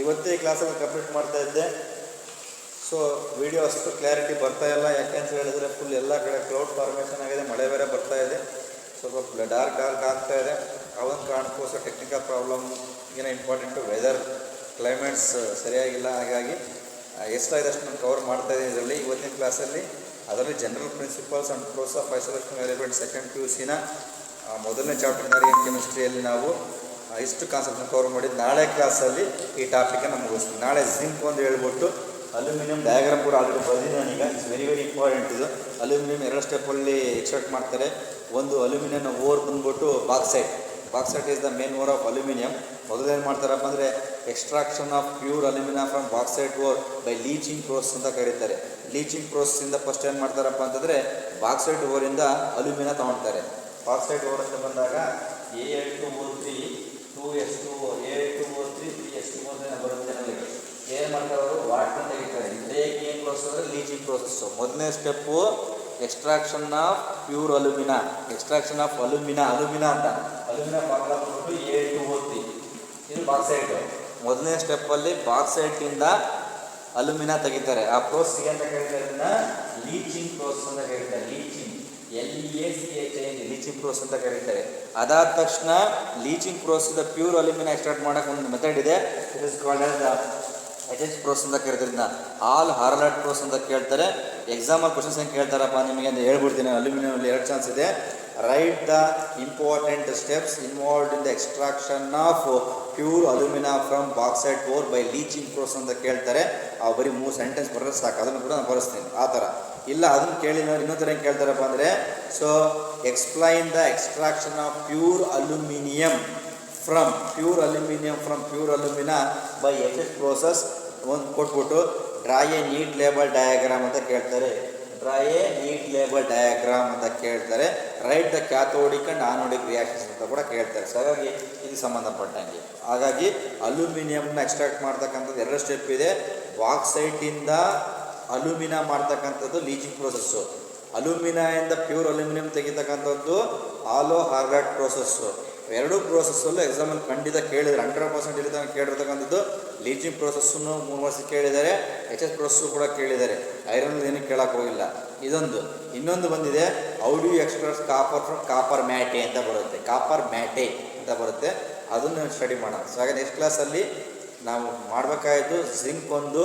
ಇವತ್ತೇ ಈ ಕ್ಲಾಸಲ್ಲಿ ಕಂಪ್ಲೀಟ್ ಮಾಡ್ತಾ ಇದ್ದೆ. ಸೊ ವಿಡಿಯೋ ಅಷ್ಟು ಕ್ಲಾರಿಟಿ ಬರ್ತಾ ಇಲ್ಲ. ಯಾಕೆಂತ ಹೇಳಿದ್ರೆ ಫುಲ್ ಎಲ್ಲ ಕಡೆ ಕ್ಲೌಡ್ ಫಾರ್ಮೇಷನ್ ಆಗಿದೆ, ಮಳೆ ಬೇರೆ ಬರ್ತಾ ಇದೆ, ಸ್ವಲ್ಪ ಡಾರ್ಕ್ ಆಗ್ತಾ ಇದೆ. ಅವನ ಕಾರಣಕ್ಕೋಸ್ಕರ ಟೆಕ್ನಿಕಲ್ ಪ್ರಾಬ್ಲಮ್ ಏನೋ ಇಂಪಾರ್ಟೆಂಟು ವೆದರ್ ಕ್ಲೈಮೇಟ್ಸ್ ಸರಿಯಾಗಿಲ್ಲ, ಹಾಗಾಗಿ ಎಷ್ಟಾಗಿದೆ ಅಷ್ಟು ನಾನು ಕವರ್ ಮಾಡ್ತಾ ಇದ್ದೀನಿ ಇದರಲ್ಲಿ ಇವತ್ತಿನ ಕ್ಲಾಸಲ್ಲಿ. ಅದರಲ್ಲಿ general principles and process of isolation element second PUC ಮೊದಲನೇ ಚಾಪ್ಟರ್ ಇನ್ ಕೆಮಿಸ್ಟ್ರಿಯಲ್ಲಿ ನಾವು ಇಷ್ಟು ಕಾನ್ಸೆಪ್ಟ್ನ ಕವರ್ ಮಾಡಿದ್ದು. ನಾಳೆ ಕ್ಲಾಸಲ್ಲಿ ಈ ಟಾಪಿಕನ್ನು ಮುಗಿಸ್ತೀವಿ. ನಾಳೆ ಜಿಂಕ್ ಒಂದು ಹೇಳ್ಬಿಟ್ಟು ಅಲ್ಯೂಮಿನಿಯಂ ಡಯಾಗ್ರಾಮ್ ಕೂಡ ಆಲ್ರೆಡಿ ಬಂದಿದೆ ನಾನೀಗ. ಇಟ್ಸ್ ವೆರಿ ವೆರಿ ಇಂಪಾರ್ಟೆಂಟ್ ಇದು. ಅಲ್ಯೂಮಿನಿಯಂ 2 ಸ್ಟೆಪ್ಪಲ್ಲಿ ಎಕ್ಸ್ಟ್ರಾಕ್ಟ್ ಮಾಡ್ತಾರೆ. ಒಂದು ಅಲ್ಯೂಮಿನಿಯಂ ಓರ್ ಬಂದ್ಬಿಟ್ಟು bauxite. Bauxite is the main ore of aluminium. ಮೊದಲೇನು ಮಾಡ್ತಾರಪ್ಪ ಅಂದರೆ extraction of pure aluminium from bauxite ore by leaching process ಅಂತ ಕರೀತಾರೆ. ಲೀಚಿಂಗ್ ಪ್ರೋಸೆಸ್ಸಿಂದ ಫಸ್ಟ್ ಏನು ಮಾಡ್ತಾರಪ್ಪ ಅಂತಂದರೆ ಬಾಕ್ಸೈಟ್ ಓರಿಂದ ಅಲ್ಯೂಮಿನಿಯಂ ತೊಗೊಳ್ತಾರೆ. ಬಾಕ್ಸೈಟ್ ಓರ್ ಅಂತ ಬಂದಾಗ Al2O3 2H2O Al2O3 3H2O ಬರುತ್ತೆ ನಮಗೆ. ಏನು ಮಾಡ್ತಾರೆ ಅವರು ವಾಟರ್ನ ತೆಗಿತಾರೆ. ಇದಕ್ಕೆ ಏನು ಪ್ರೋಸೆಸ್ ಅಂದರೆ ಲೀಚಿಂಗ್ ಪ್ರೋಸೆಸ್ಸು. ಮೊದಲನೇ step extraction of pure alumina. Extraction of alumina ಅಂತ ಅಲ್ಯೂಮಿನಾ ಫಾರ್ಮುಲಾ ಬಂದ್ಬಿಟ್ಟು Al2O3. ಇದು ಬಾಕ್ಸೈಟು. ಮೊದಲನೇ ಸ್ಟೆಪ್ಪಲ್ಲಿ ಬಾಕ್ಸೈಟಿಂದ ಅಲ್ಯೂಮಿನಾ ತೆಗಿತಾರೆ. ಆ ಪ್ರೋಸೆಸ್ಗೆ ಅಂತ ಕರೀತಾರೆ, ಅದನ್ನು ಲೀಚಿಂಗ್ ಪ್ರೋಸೆಸ್ ಅಂತ ಕರೀತಾರೆ. ಲೀಚಿಂಗ್ ಲೀಚಿಂಗ್ ಪ್ರೋಸೆಸ್ ಅಂತ ಕರೀತಾರೆ. ಅದಾದ ತಕ್ಷಣ leaching process pure alumina extract ಮಾಡೋಕೆ ಒಂದು ಮೆಥಡ್ ಇದೆ. It is called as HH process ಅಂತ ಕರೀತಾರೆ. ಆಲ್ ಹಾರ್ಲಾಟ್ ಪ್ರೋಸೆಸ್ ಅಂತ ಕೇಳ್ತಾರೆ. ಎಕ್ಸಾಮಲ್ ಕ್ವಶನ್ಸ್ ಹೆಂಗೆ ಕೇಳ್ತಾರಪ್ಪ ನಿಮಗೆ ಅಂತ ಹೇಳ್ಬಿಡ್ತೀನಿ. ಅಲ್ಯೂಮಿನಿಯಂನಲ್ಲಿ 2 ಚಾನ್ಸ್ ಇದೆ. Write the important steps involved in the extraction of pure alumina from bauxite ore by leaching process ಅಂತ ಕೇಳ್ತಾರೆ. ಆ ಬರೀ 3 ಸೆಂಟೆನ್ಸ್ ಬರೋದು ಸಾಕು. ಅದನ್ನು ಕೂಡ ನಾನು ಬರೆಸ್ತೀನಿ ಆ ಥರ. ಇಲ್ಲ ಅದನ್ನು ಕೇಳಿ ಇನ್ನೊಂದು ಥರ ಹೆಂಗೆ ಕೇಳ್ತಾರಪ್ಪ ಅಂದರೆ, so explain the extraction of pure aluminium from pure alumina by HH process ಒಂದು ಕೊಟ್ಬಿಟ್ಟು draw a neat label diagram ಅಂತ ಕೇಳ್ತಾರೆ. Write the cathodic and anodic reactions ಅಂತ ಕೂಡ ಕೇಳ್ತಾರೆ. ಸೊ ಹಾಗಾಗಿ ಇದಕ್ಕೆ ಸಂಬಂಧಪಟ್ಟಂಗೆ ಹಾಗಾಗಿ ಅಲ್ಯೂಮಿನಿಯಂನ ಎಕ್ಸ್ಟ್ರಾಕ್ಟ್ ಮಾಡ್ತಕ್ಕಂಥದ್ದು 2 ಸ್ಟೆಪ್ ಇದೆ. ಬಾಕ್ಸೈಟಿಂದ ಅಲ್ಯೂಮಿನಾ ಮಾಡ್ತಕ್ಕಂಥದ್ದು ಲೀಚಿಂಗ್ ಪ್ರೋಸೆಸ್ಸು. ಅಲ್ಯೂಮಿನಾಯಿಂದ ಪ್ಯೂರ್ ಅಲ್ಯೂಮಿನಿಯಂ ತೆಗಿತಕ್ಕಂಥದ್ದು ಆಲೋ ಹಾರ್ಲಾಟ್ ಪ್ರೋಸೆಸ್ಸು. 2 ಪ್ರೋಸೆಸ್ಸಲ್ಲೂ ಎಕ್ಸಾಮಲ್ಲಿ ಖಂಡಿತ ಕೇಳಿದರೆ 100% ಇಲ್ಲಿ ತನಕ ಕೇಳಿರ್ತಕ್ಕಂಥದ್ದು ಲೀಚಿಂಗ್ ಪ್ರೋಸೆಸ್ಸನ್ನು 3 ವರ್ಷ ಕೇಳಿದ್ದಾರೆ. HH ಪ್ರೋಸೆಸ್ಸು ಕೂಡ ಕೇಳಿದ್ದಾರೆ. ಐರನ್ ಏನು ಕೇಳೋಕ್ಕೆ ಹೋಗಿಲ್ಲ. ಇನ್ನೊಂದು ಬಂದಿದೆ, how do you extract copper from copper matte ಅಂತ ಬರುತ್ತೆ. ಅದನ್ನು ಸ್ಟಡಿ ಮಾಡೋಣ. ಸೊ ಹಾಗೆ ನೆಕ್ಸ್ಟ್ ಕ್ಲಾಸಲ್ಲಿ ನಾವು ಮಾಡಬೇಕಾಯಿತು ಜಿಂಕ್ ಒಂದು,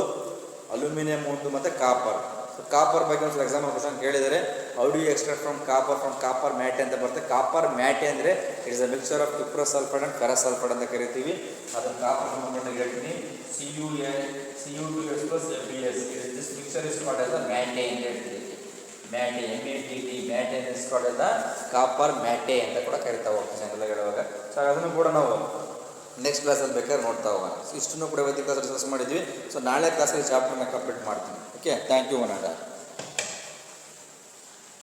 ಅಲ್ಯೂಮಿನಿಯಂ ಒಂದು ಮತ್ತು ಕಾಪರ್. ಸೊ ಕಾಪರ್ ಬಗ್ಗೆ ಒಂದು ಎಕ್ಸಾಮ್ ಕ್ವಶನ್ ಕೇಳಿದರೆ how do you extract from copper matte ಅಂತ ಬರುತ್ತೆ. ಕಾಪರ್ ಮ್ಯಾಟೆ ಅಂದರೆ it is a mixture of cuprous sulphide and ferrous sulphide ಅಂತ ಕರಿತೀವಿ. ಅದನ್ನು ಕಾಪರ್ ಸಂಬಂಧಪಟ್ಟ ಹೇಳ್ತೀನಿ. Cu2S plus Fe(S). This mixture is called as the matte ಅಂತ ಹೇಳ್ತೀವಿ. Matte is called as the copper matte ಅಂತ ಕೂಡ ಕರಿತಾ ಹೋಗ್ತೀವಿ ಎಲ್ಲ ಹೇಳುವಾಗ. ಸೊ ಅದನ್ನು ಕೂಡ ನಾವು ನೆಕ್ಸ್ಟ್ ಕ್ಲಾಸಲ್ಲಿ ಬೇಕಾದ್ರೆ ನೋಡ್ತಾ ಹೋಗೋಣ. ಇಷ್ಟನ್ನು ಕೂಡ ಇವತ್ತಿನ ಕ್ಲಾಸಲ್ಲಿ ಡಿಸ್ಕಸ್ ಮಾಡಿದ್ವಿ. ಸೊ ನಾಳೆ ಕ್ಲಾಸಲ್ಲಿ ಚಾಪ್ಟರ್ನ ಕಂಪ್ಲೀಟ್ ಮಾಡ್ತೀನಿ. Okay, thank you.